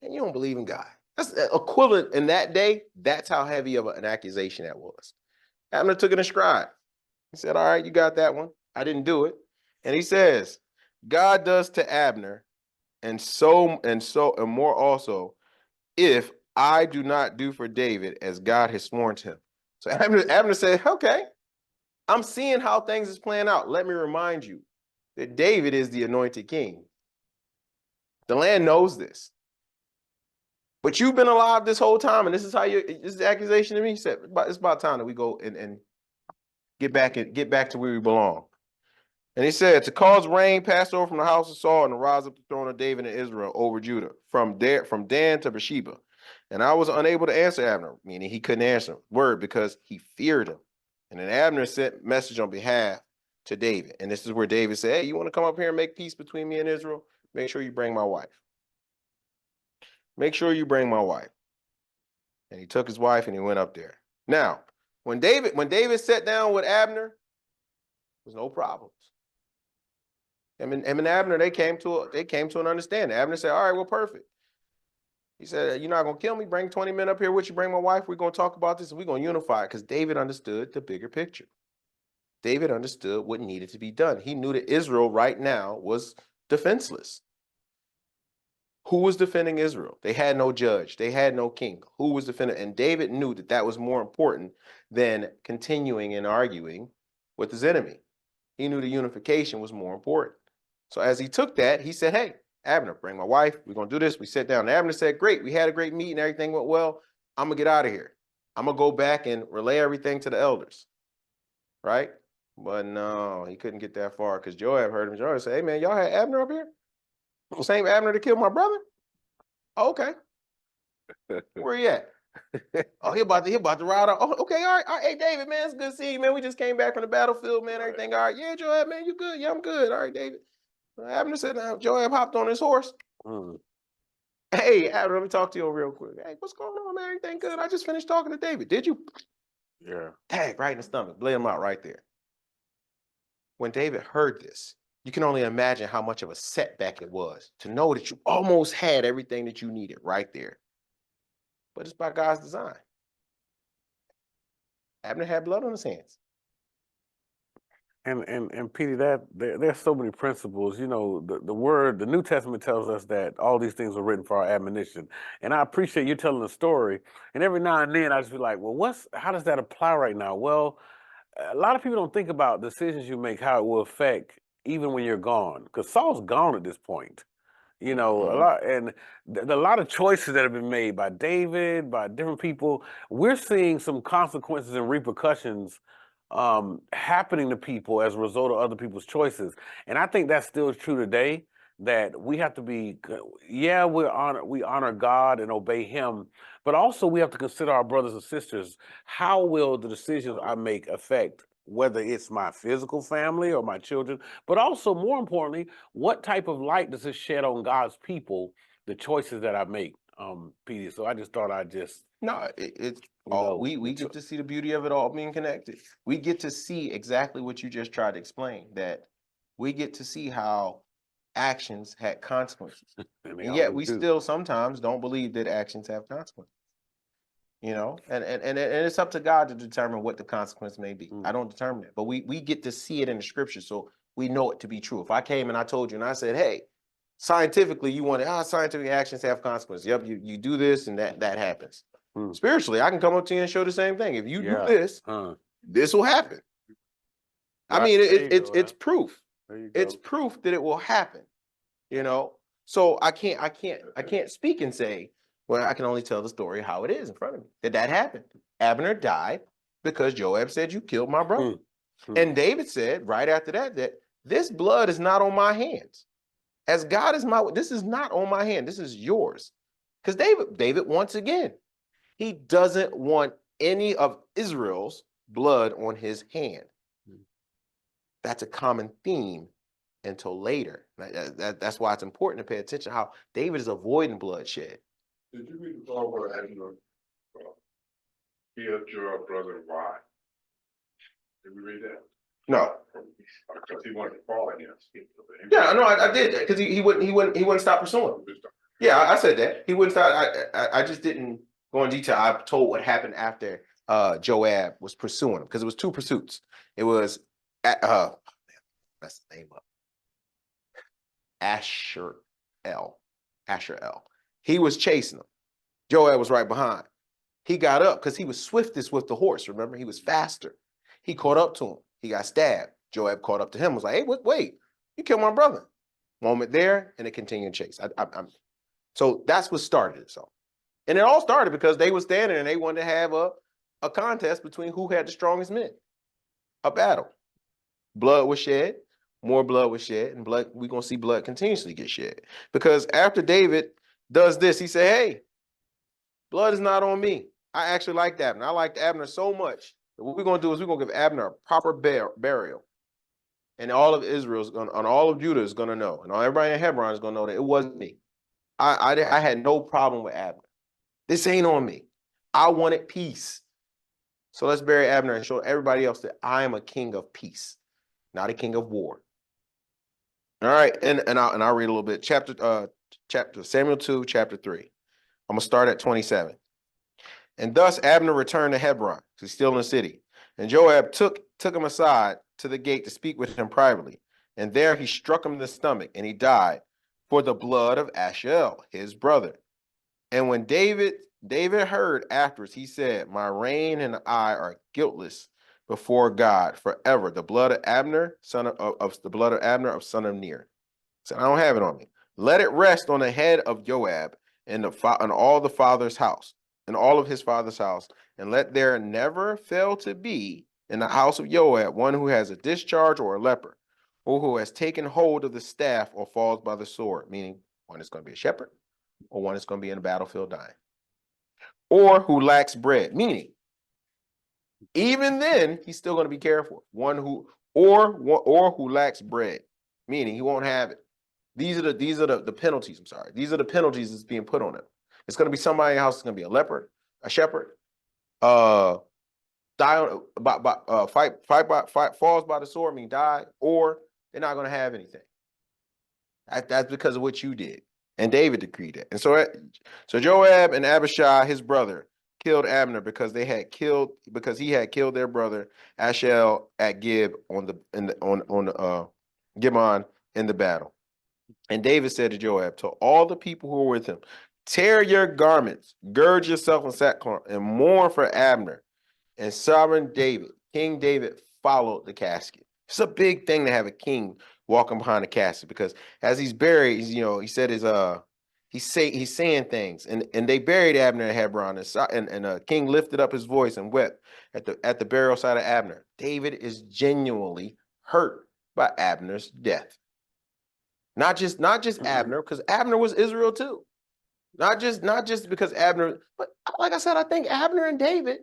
you don't believe in God. That's equivalent in that day. That's how heavy of an accusation that was. Abner took it in stride. He said, all right, you got that one. I didn't do it. And he says, God does to Abner and more also, if I do not do for David as God has sworn to him. So Abner said, okay, I'm seeing how things is playing out. Let me remind you that David is the anointed king. The land knows this. But you've been alive this whole time, and this is the accusation to me. He said, it's about time that we go and get back to where we belong. And he said, to cause rain pass over from the house of Saul and to rise up the throne of David and Israel over Judah, from Dan to Beersheba. And I was unable to answer Abner, meaning he couldn't answer word because he feared him. And then Abner sent message on behalf to David. And this is where David said, hey, you want to come up here and make peace between me and Israel? Make sure you bring my wife. Make sure you bring my wife. And he took his wife and he went up there. Now, when David sat down with Abner, there was no problems. Him and Abner, they came to an understanding. Abner said, all right, well, perfect. He said, you're not going to kill me. Bring 20 men up here with you. Bring my wife. We're going to talk about this and we're going to unify it, because David understood the bigger picture. David understood what needed to be done. He knew that Israel right now was defenseless. Who was defending Israel? They had no judge. They had no king. Who was defending? And David knew that that was more important than continuing and arguing with his enemy. He knew the unification was more important. So as he took that, he said, hey, Abner, bring my wife. We're going to do this. We sat down. And Abner said, great. We had a great meeting. Everything went well. I'm going to get out of here. I'm going to go back and relay everything to the elders. Right? But no, he couldn't get that far because Joab heard him. Joab said, hey, man, y'all had Abner up here? Same Abner that killed my brother? Oh, okay. Where he at? Oh, he about to ride out. Oh, okay, all right. Hey, David, man, it's good to see you, man. We just came back from the battlefield, man. Everything all right? Yeah, Joab, man, you good? Yeah, I'm good. All right, David. Abner said, Joab hopped on his horse. Hey, Abner, let me talk to you real quick. Hey, what's going on, man? Everything good? I just finished talking to David. Did you? Yeah. Tag right in the stomach. Bled him out right there. When David heard this, you can only imagine how much of a setback it was to know that you almost had everything that you needed right there. But it's by God's design. Abner had blood on his hands. And Petey, there's so many principles. You know, the New Testament tells us that all these things were written for our admonition. And I appreciate you telling the story. And every now and then I just be like, well, how does that apply right now? Well, a lot of people don't think about decisions you make, how it will affect even when you're gone. Because Saul's gone at this point. You know, a lot of choices that have been made by David, by different people. We're seeing some consequences and repercussions happening to people as a result of other people's choices. And I think that's still true today, that we have to be, yeah, we honor God and obey him, but also we have to consider our brothers and sisters. How will the decisions I make affect whether it's my physical family or my children, but also more importantly, what type of light does it shed on God's people, the choices that I make, Petey? So I just thought No, it's all we get to see the beauty of it all being connected. We get to see exactly what you just tried to explain, that we get to see how actions had consequences. And yet we still sometimes don't believe that actions have consequences. You know, and it's up to God to determine what the consequence may be. I don't determine it, but we get to see it in the scripture, so we know it to be true. If I came and I told you and I said, hey, scientifically, you want scientific actions have consequences. Yep, you do this and that happens. Spiritually, I can come up to you and show the same thing. If you do this, this will happen. I mean, it's proof. It's proof that it will happen. You know, so I can't speak and say, well, I can only tell the story how it is in front of me. That happened. Abner died because Joab said, you killed my brother. And David said right after that this blood is not on my hands. As God is this is not on my hand. This is yours. Because David, once again, he doesn't want any of Israel's blood on his hand. That's a common theme until later. That's why it's important to pay attention how David is avoiding bloodshed. Did you read the part where Abner killed your brother? Why? Did we read that? No. Because he wanted to fall against him. Yeah, no, I did that because he wouldn't stop pursuing him. Yeah, I said that. He wouldn't stop. I just didn't go in detail. I told what happened after Joab was pursuing him because it was two pursuits. It was that's the name of Asher L. He was chasing him. Joab was right behind. He got up because he was swiftest with the horse. Remember, he was faster. He caught up to him. He got stabbed. Joab caught up to him. Was like, "Hey, wait! You killed my brother." Moment there, and it continued chase. So that's what started it. So, and it all started because they were standing and they wanted to have a contest between who had the strongest men. A battle. Blood was shed. More blood was shed, and we're gonna see blood continuously get shed. Because after David does this, he said, "Hey, blood is not on me. I actually liked Abner. I liked Abner so much that what we're gonna do is we're gonna give Abner a proper burial. And all of Israel's gonna, and all of Judah is gonna know, and everybody in Hebron is gonna know that it wasn't me. I had no problem with Abner. This ain't on me. I wanted peace. So let's bury Abner and show everybody else that I am a king of peace, not a king of war." All right, and I'll read a little bit. Chapter Samuel 2, chapter 3. I'm gonna start at 27. And thus Abner returned to Hebron, because he's still in the city. And Joab took him aside to the gate to speak with him privately. And there he struck him in the stomach, and he died for the blood of Ashel, his brother. And when David heard afterwards, he said, "My reign and I are guiltless before God forever. The blood of Abner, son of Ner." So I don't have it on me. "Let it rest on the head of Joab and all the father's house, and all of his father's house, and let there never fail to be in the house of Joab one who has a discharge or a leper, or who has taken hold of the staff or falls by the sword," meaning one is going to be a shepherd, or one is going to be in a battlefield dying, "or who lacks bread," meaning even then he's still going to be careful. Or who lacks bread, meaning he won't have it. These are the penalties. I'm sorry. These are the penalties that's being put on him. It's going to be somebody in the house. It's going to be a leper, a shepherd, falls by the sword, mean die, or they're not going to have anything. That's because of what you did. And David decreed it. And so Joab and Abishai, his brother, killed Abner because he had killed their brother Ashel at Gibeon in the battle. And David said to Joab, to all the people who were with him, "Tear your garments, gird yourself in sackcloth, and mourn for Abner." And sovereign David, King David, followed the casket. It's a big thing to have a king walking behind the casket, because as he's buried, he said he's saying things, and they buried Abner in Hebron, and the king lifted up his voice and wept at the burial side of Abner. David is genuinely hurt by Abner's death. Not just Abner, because Abner was Israel too. Not just because Abner, but like I said, I think Abner and David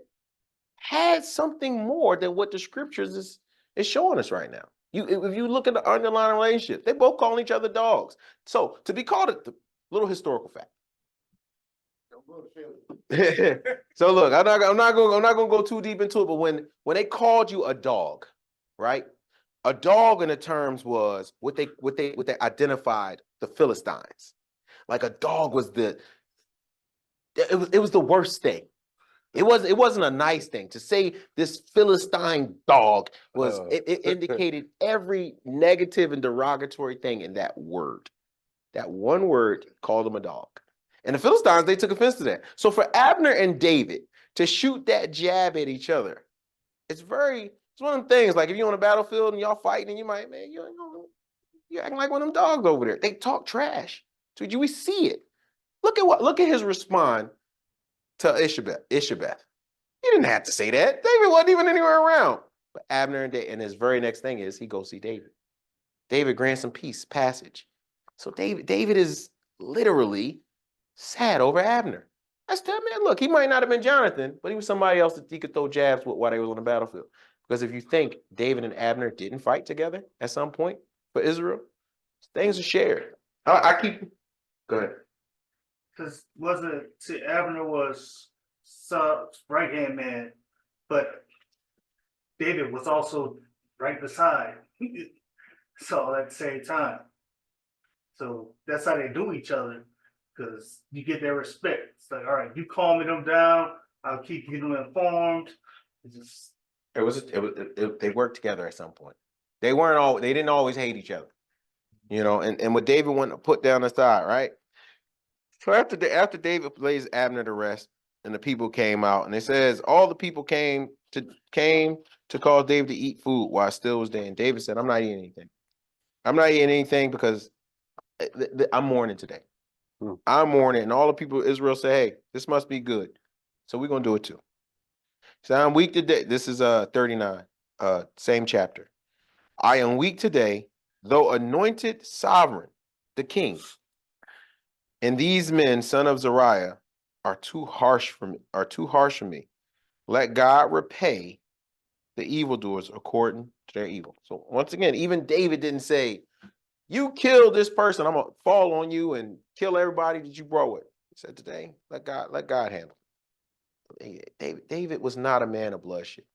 had something more than what the scriptures is showing us right now. If you look at the underlying relationship, they both call each other dogs. So to be called a little historical fact. So look, I'm not gonna go too deep into it, but when they called you a dog, right? A dog in the terms was what they identified the Philistines. Like a dog was it was the worst thing. It wasn't a nice thing to say. This Philistine dog was it indicated every negative and derogatory thing in that word. That one word called them a dog. And the Philistines, they took offense to that. So for Abner and David to shoot that jab at each other, it's one of them things, like if you're on a battlefield and y'all fighting and you might, man, you're acting like one of them dogs over there. They talk trash. So we see it. Look at his response to Ishabeth. He didn't have to say that. David wasn't even anywhere around. But Abner and David, and his very next thing is he goes see David. David grants him peace, passage. So David is literally sad over Abner. I said, man, look, he might not have been Jonathan, but he was somebody else that he could throw jabs with while they was on the battlefield. Because if you think David and Abner didn't fight together at some point for Israel, Things are shared. I keep. Go ahead. Because wasn't see Abner was Saul's right hand man, but David was also right beside Saul at the same time. So that's how they do each other, because you get their respect. It's like, all right, you calming them down, I'll keep you informed. It's just They worked together at some point. They didn't always hate each other, you know. And what David wanted to put down aside, right? So after David lays Abner to rest, and the people came out, and it says all the people came to cause David to eat food while it still was day. And David said, "I'm not eating anything. I'm not eating anything because I'm mourning today. I'm mourning." And all the people of Israel say, "Hey, this must be good, so we're gonna do it too." So I'm weak today. This is 39, same chapter. I am weak today, though anointed sovereign, the king. And these men, son of Zariah, are too harsh for me. Let God repay the evildoers according to their evil. So once again, even David didn't say, "You kill this person, I'm gonna fall on you and kill everybody that you brought with." He said, "Today, let God handle it." David was not a man of bloodshed.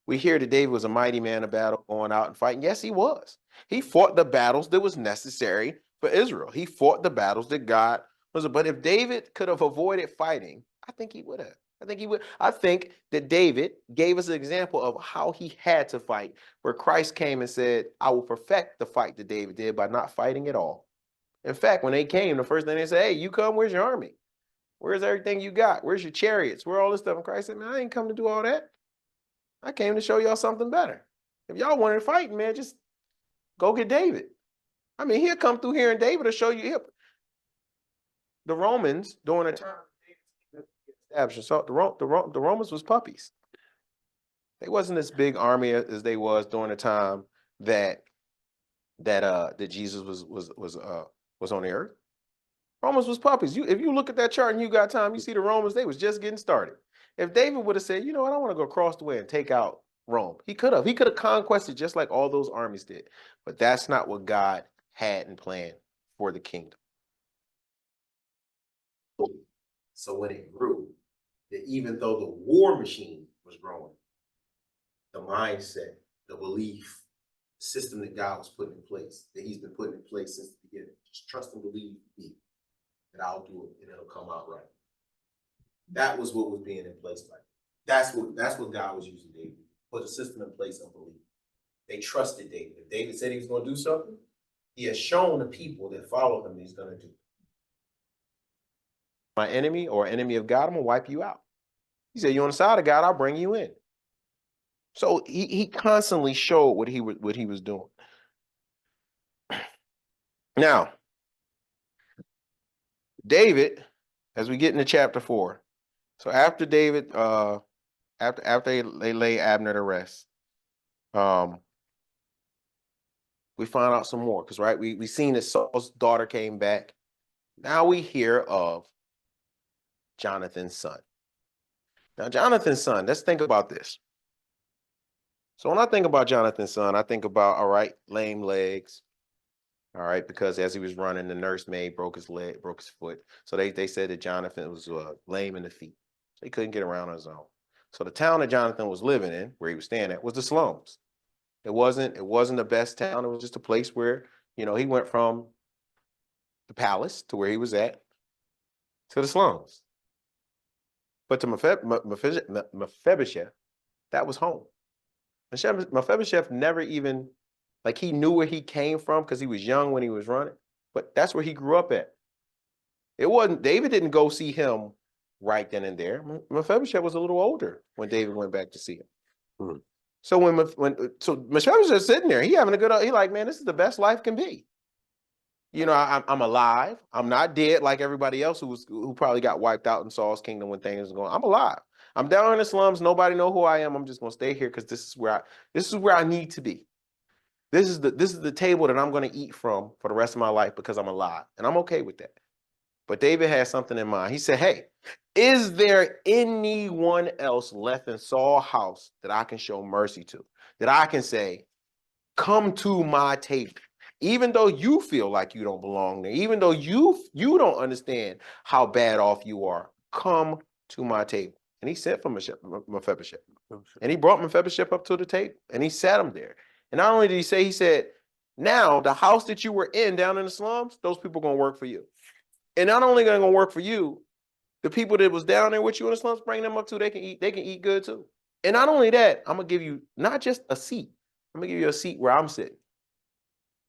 We hear that David was a mighty man of battle, going out and fighting. Yes, he was. He fought the battles that was necessary for Israel. He fought the battles that God was. But if David could have avoided fighting, I think he would have. I think he would. I think that David gave us an example of how he had to fight, where Christ came and said, "I will perfect the fight that David did by not fighting at all." In fact, when they came, the first thing they said, "Hey, you come, where's your army? Where's everything you got? Where's your chariots? Where all this stuff?" And Christ said, "Man, I ain't come to do all that. I came to show y'all something better. If y'all wanted to fight, man, just go get David." I mean, he'll come through here and David will show you. The Romans during the time so the Romans was puppies. They wasn't this big army as they was during the time that Jesus was on the earth. Romans was puppies. If you look at that chart and you got time, you see the Romans, they was just getting started. If David would have said, "You know what, I want to go across the way and take out Rome," he could have. He could have conquested just like all those armies did. But that's not what God had in plan for the kingdom. So when it grew, that even though the war machine was growing, the mindset, the belief, the system that God was putting in place, that he's been putting in place since the beginning, just trust and believe me that I'll do it and it'll come out right. That was what was being in place by. That's what God was using David. Put a system in place of belief. They trusted David. If David said he was going to do something, he has shown the people that follow him he's going to do it. My enemy or enemy of God, I'm going to wipe you out. He said, "You're on the side of God, I'll bring you in." So he constantly showed what he was doing. Now, David, as we get into chapter 4, so after David, after they lay Abner to rest, we find out some more because we seen that Saul's daughter came back. Now we hear of Jonathan's son. Now Jonathan's son, let's think about this. So when I think about Jonathan's son, I think about, all right, lame legs. All right, because as he was running, the nursemaid broke his foot. So they said that Jonathan was lame in the feet. So he couldn't get around on his own. So the town that Jonathan was living in, where he was staying at, was the slums. It wasn't the best town. It was just a place where, he went from the palace to where he was at to the slums. But to Mephibosheth, that was home. Mephibosheth never even, he knew where he came from because he was young when he was running, but that's where he grew up at. David didn't go see him right then and there. Mephibosheth was a little older when David went back to see him. Mm-hmm. So Mephibosheth's sitting there, he having a good, he like, man, this is the best life can be. I'm alive. I'm not dead like everybody else who probably got wiped out in Saul's kingdom when things were going. I'm alive. I'm down in the slums. Nobody know who I am. I'm just gonna stay here because this is where I need to be. This is the table that I'm going to eat from for the rest of my life because I'm alive, and I'm okay with that. But David had something in mind. He said, "Hey, is there anyone else left in Saul's house that I can show mercy to? That I can say, come to my table even though you feel like you don't belong there, even though you don't understand how bad off you are, come to my table. And he sent for Mephibosheth. And he brought Mephibosheth up to the table and he sat him there. And not only did he say, he said, now the house that you were in down in the slums, those people are going to work for you. And not only going to work for you, the people that was down there with you in the slums, bring them up too. They can eat good too. And not only that, I'm going to give you not just a seat. I'm going to give you a seat where I'm sitting.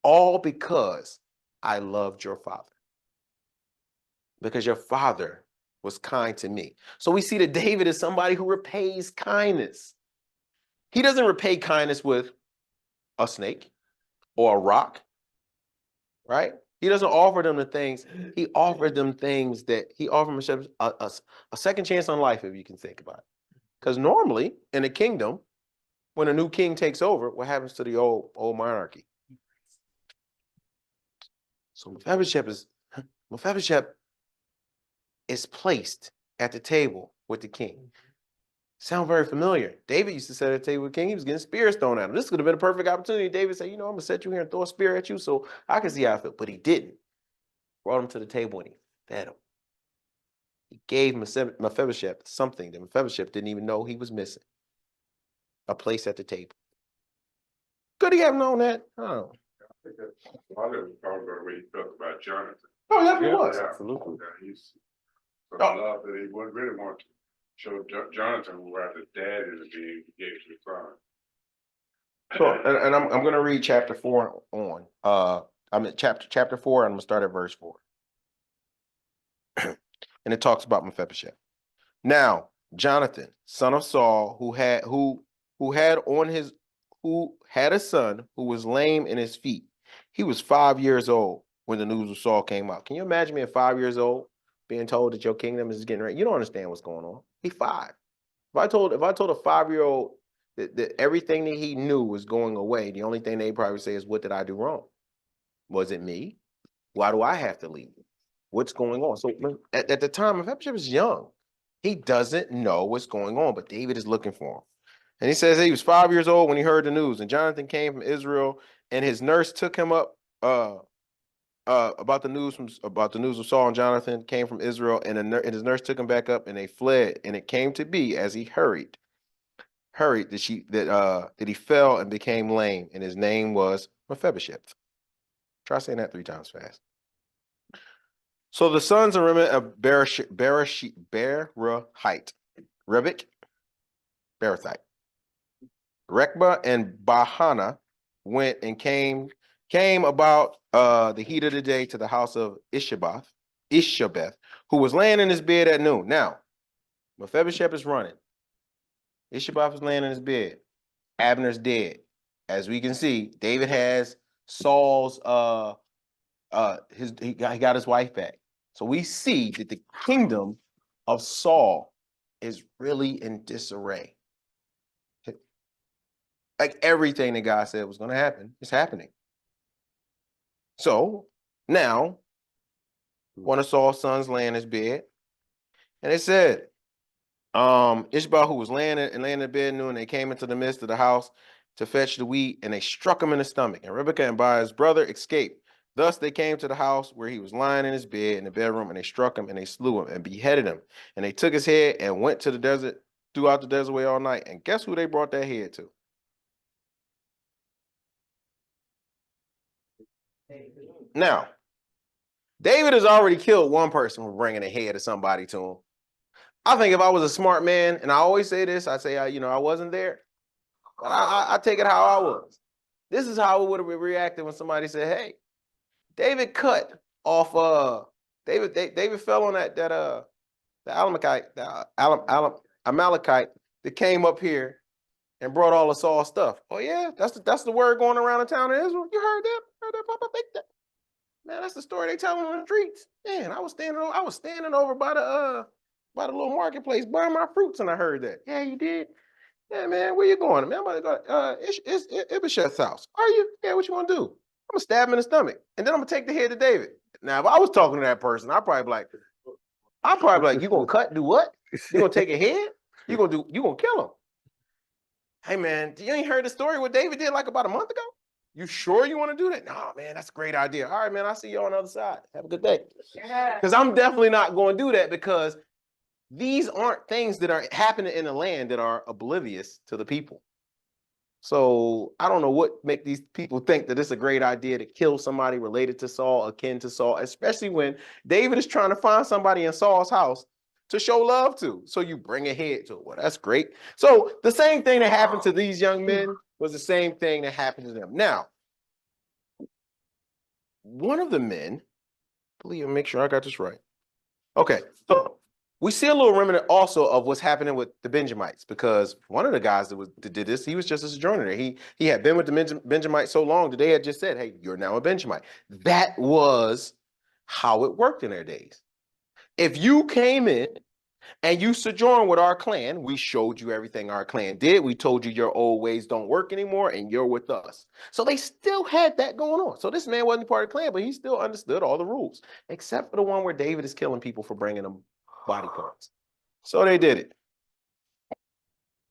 All because I loved your father. Because your father was kind to me. So we see that David is somebody who repays kindness. He doesn't repay kindness with a snake or a rock, right? He doesn't offer them the things. He offered them things that he offered them a second chance on life, if you can think about it. Because normally in a kingdom, when a new king takes over, what happens to the old monarchy? So Mephibosheth is placed at the table with the king. Sound very familiar. David used to sit at the table with the king. He was getting spears thrown at him. This could have been a perfect opportunity. David said, I'm going to set you here and throw a spear at you so I can see how I feel. But he didn't. Brought him to the table and he fed him. He gave Mephibosheth something that Mephibosheth didn't even know he was missing. A place at the table. Could he have known that? I don't know. I think that's a lot of it was probably the way he felt about Jonathan. Oh, yeah, he was. Yeah, Absolutely. yeah, he's so love that he would really want to show Jonathan where the dad is being gave to his son. So, and I'm going to read chapter 4 on. I'm at chapter 4, and I'm going to start at verse 4. And it talks about Mephibosheth. Now, Jonathan, son of Saul, who had a son who was lame in his feet. He was 5 years old when the news of Saul came out. Can you imagine being 5 years old, being told that your kingdom is getting ready? You don't understand what's going on. He's 5. If I told a 5-year-old that everything that he knew was going away, the only thing they probably say is, what did I do wrong? Was it me? Why do I have to leave? What's going on? So at the time, Mephibosheth was young. He doesn't know what's going on, but David is looking for him. And he says he was 5 years old when he heard the news. And Jonathan came from Israel, and his nurse took him up about the news of Saul. And Jonathan came from Israel, and his nurse took him back up, and they fled. And it came to be as he hurried that he fell and became lame, and his name was Mephibosheth. Try saying that 3 times fast. So the sons of Berathite, Rekba and Bahana went and came about the heat of the day to the house of Ishabeth, who was laying in his bed at noon. Now, Mephibosheth is running. Ishabeth is laying in his bed. Abner's dead. As we can see, David has Saul's he got his wife back. So we see that the kingdom of Saul is really in disarray. Like everything that God said was going to happen is happening. So now, one of Saul's sons lay in his bed, and it said, Ishbal, who was laying in the bed, knew, and they came into the midst of the house to fetch the wheat, and they struck him in the stomach. And Rebekah and Baal, his brother, escaped. Thus they came to the house where he was lying in his bed in the bedroom, and they struck him, and they slew him, and beheaded him. And they took his head and went to the desert, throughout the desert way all night. And guess who they brought that head to? Now, David has already killed one person for bringing a head of somebody to him. I think if I was a smart man, and I always say this, I say, I wasn't there, but I take it how I was. This is how I would have reacted when somebody said, hey, David cut off, David fell on the Amalekite that came up here and brought all of Saul's stuff. Oh yeah, that's the word going around the town of Israel. You heard that? Papa? Man, that's the story they telling on the streets. Man, I was standing over by the little marketplace buying my fruits, and I heard that. Yeah, you did. Yeah, man, where you going? Man, I'm about to go Ishbosheth's house. Are you? Yeah, what you want to do? I'm gonna stab him in the stomach, and then I'm gonna take the head to David. Now, if I was talking to that person, I'd probably be like, you gonna do what? You gonna take a head? You gonna kill him? Hey man, you ain't heard the story what David did like about a month ago? You sure you want to do that? No, man, that's a great idea. All right, man, I'll see you on the other side. Have a good day. Because I'm definitely not going to do that, because these aren't things that are happening in the land that are oblivious to the people. So I don't know what make these people think that it's a great idea to kill somebody related to Saul, akin to Saul, especially when David is trying to find somebody in Saul's house to show love to. So you bring a head to it. Well, that's great. So the same thing that happened to these young men was the same thing that happened to them. Now, one of the men, please make sure I got this right. Okay, so we see a little remnant also of what's happening with the Benjamites, because one of the guys that did this, he was just a sojourner there. He had been with the Benjamites so long that they had just said, hey, you're now a Benjamite. That was how it worked in their days. If you came in and you sojourned with our clan, we showed you everything our clan did. We told you your old ways don't work anymore and you're with us. So they still had that going on. So this man wasn't part of the clan, but he still understood all the rules, except for the one where David is killing people for bringing them body parts. So they did it.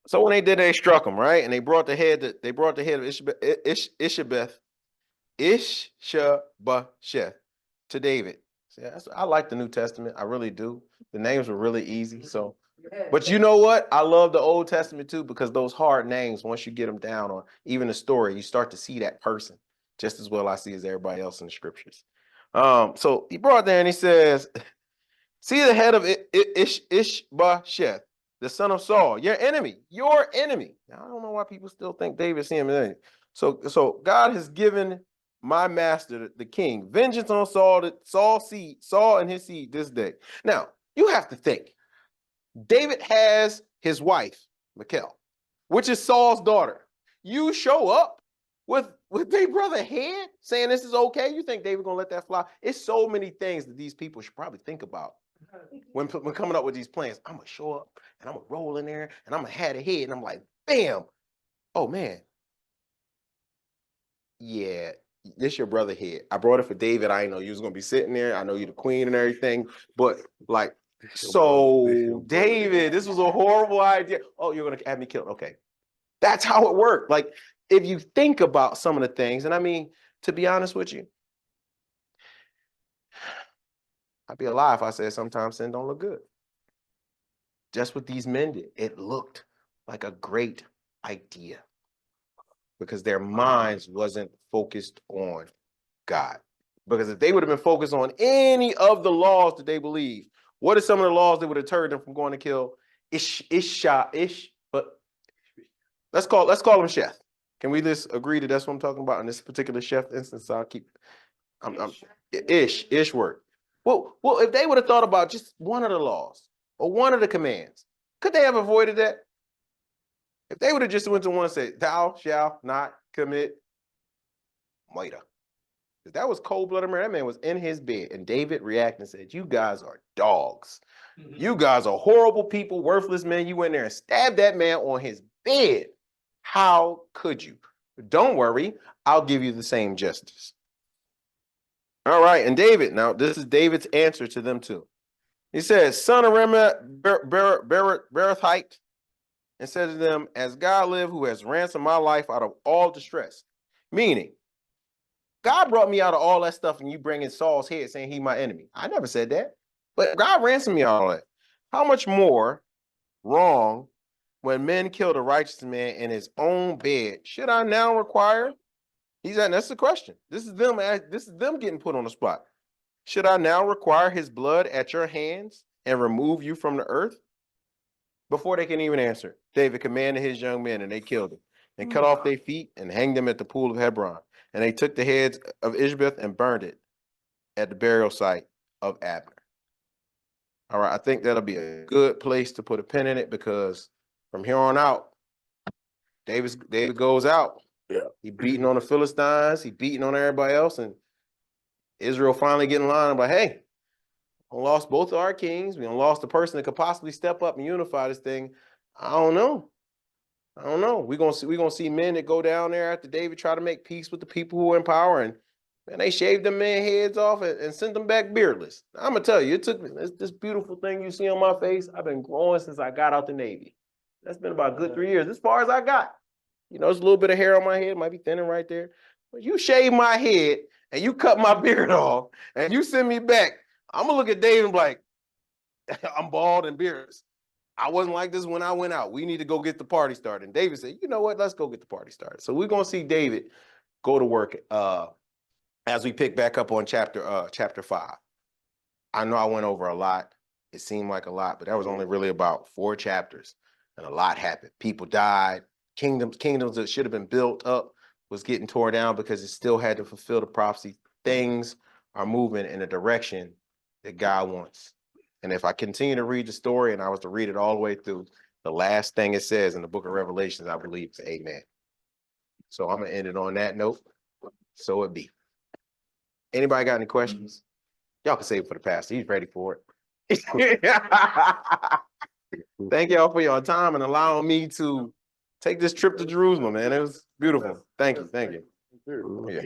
So when they did it, they struck him, right? And they brought the head of Ishbosheth to David. See, I like the New Testament. I really do. The names were really easy. So, but you know what? I love the Old Testament too, because those hard names, once you get them down, or even the story, you start to see that person just as well I see as everybody else in the scriptures. So he brought there and he says, see the head of Ishbosheth, the son of Saul, your enemy. Now, I don't know why people still think David's him. So God has given my master, the king, vengeance on Saul and his seed this day. Now, you have to think. David has his wife, Michal, which is Saul's daughter. You show up with their brother head saying this is okay. You think David gonna let that fly? It's so many things that these people should probably think about when coming up with these plans. I'm gonna show up and I'm gonna roll in there and I'm gonna have a head and I'm like, bam. Oh man. Yeah, this your brother head. I brought it for David. I didn't know you was gonna be sitting there. I know you the queen and everything, but like, so David, this was a horrible idea. Oh, you're gonna have me killed. Okay. That's how it worked. Like, if you think about some of the things, and I mean, to be honest with you, I'd be a lie if I said sometimes sin don't look good. Just what these men did, it looked like a great idea because their minds wasn't focused on God. Because if they would have been focused on any of the laws that they believe, what are some of the laws that would have deterred them from going to kill but let's call him Sheth. Can we just agree that that's what I'm talking about in this particular Sheth instance? I'll keep Ish word. Well, if they would have thought about just one of the laws or one of the commands, could they have avoided that? If they would have just went to one and said, thou shalt not commit murder. If that was cold-blooded murder, that man was in his bed, and David reacted and said, you guys are dogs. You guys are horrible people, worthless men. You went there and stabbed that man on his bed. How could you? Don't worry, I'll give you the same justice. All right, and David, now this is David's answer to them too. He says, son of Berethite, and said to them, as God live, who has ransomed my life out of all distress. Meaning, God brought me out of all that stuff and you bring in Saul's head saying he my enemy. I never said that. But God ransomed me out of all that. How much more wrong when men killed a righteous man in his own bed should I now require? That's the question. This is them getting put on the spot. Should I now require his blood at your hands and remove you from the earth? Before they can even answer, David commanded his young men and they killed him and cut off their feet and hanged them at the pool of Hebron. And they took the heads of Ishbosheth and burned it at the burial site of Abner. All right, I think that'll be a good place to put a pin in it because from here on out, David goes out. Yeah. He beating on the Philistines. He beating on everybody else. And Israel finally getting in line. I'm like, hey, we lost both of our kings. We lost the person that could possibly step up and unify this thing. I don't know. We're gonna see men that go down there after David try to make peace with the people who are in power, and they shaved them men heads off and sent them back beardless. I'm gonna tell you, it took me this beautiful thing you see on my face. I've been growing since I got out the Navy. That's been about a good 3 years, as far as I got. You know, there's a little bit of hair on my head, might be thinning right there. You shave my head and you cut my beard off and you send me back. I'm gonna look at David and be like, I'm bald and beardless. I wasn't like this when I went out. We need to go get the party started. And David said, you know what? Let's go get the party started. So we're gonna see David go to work as we pick back up on chapter 5. I know I went over a lot. It seemed like a lot, but that was only really about 4 chapters, and a lot happened. People died. Kingdoms that should have been built up was getting torn down because it still had to fulfill the prophecy. Things are moving in a direction that God wants. And if I continue to read the story and I was to read it all the way through, the last thing it says in the book of Revelations, I believe, is amen. So I'm gonna end it on that note. So it be. Anybody got any questions? Y'all can save it for the pastor. He's ready for it. Thank y'all for your time and allowing me to take this trip to Jerusalem, man. It was beautiful. Thank you. Thank you. Yeah.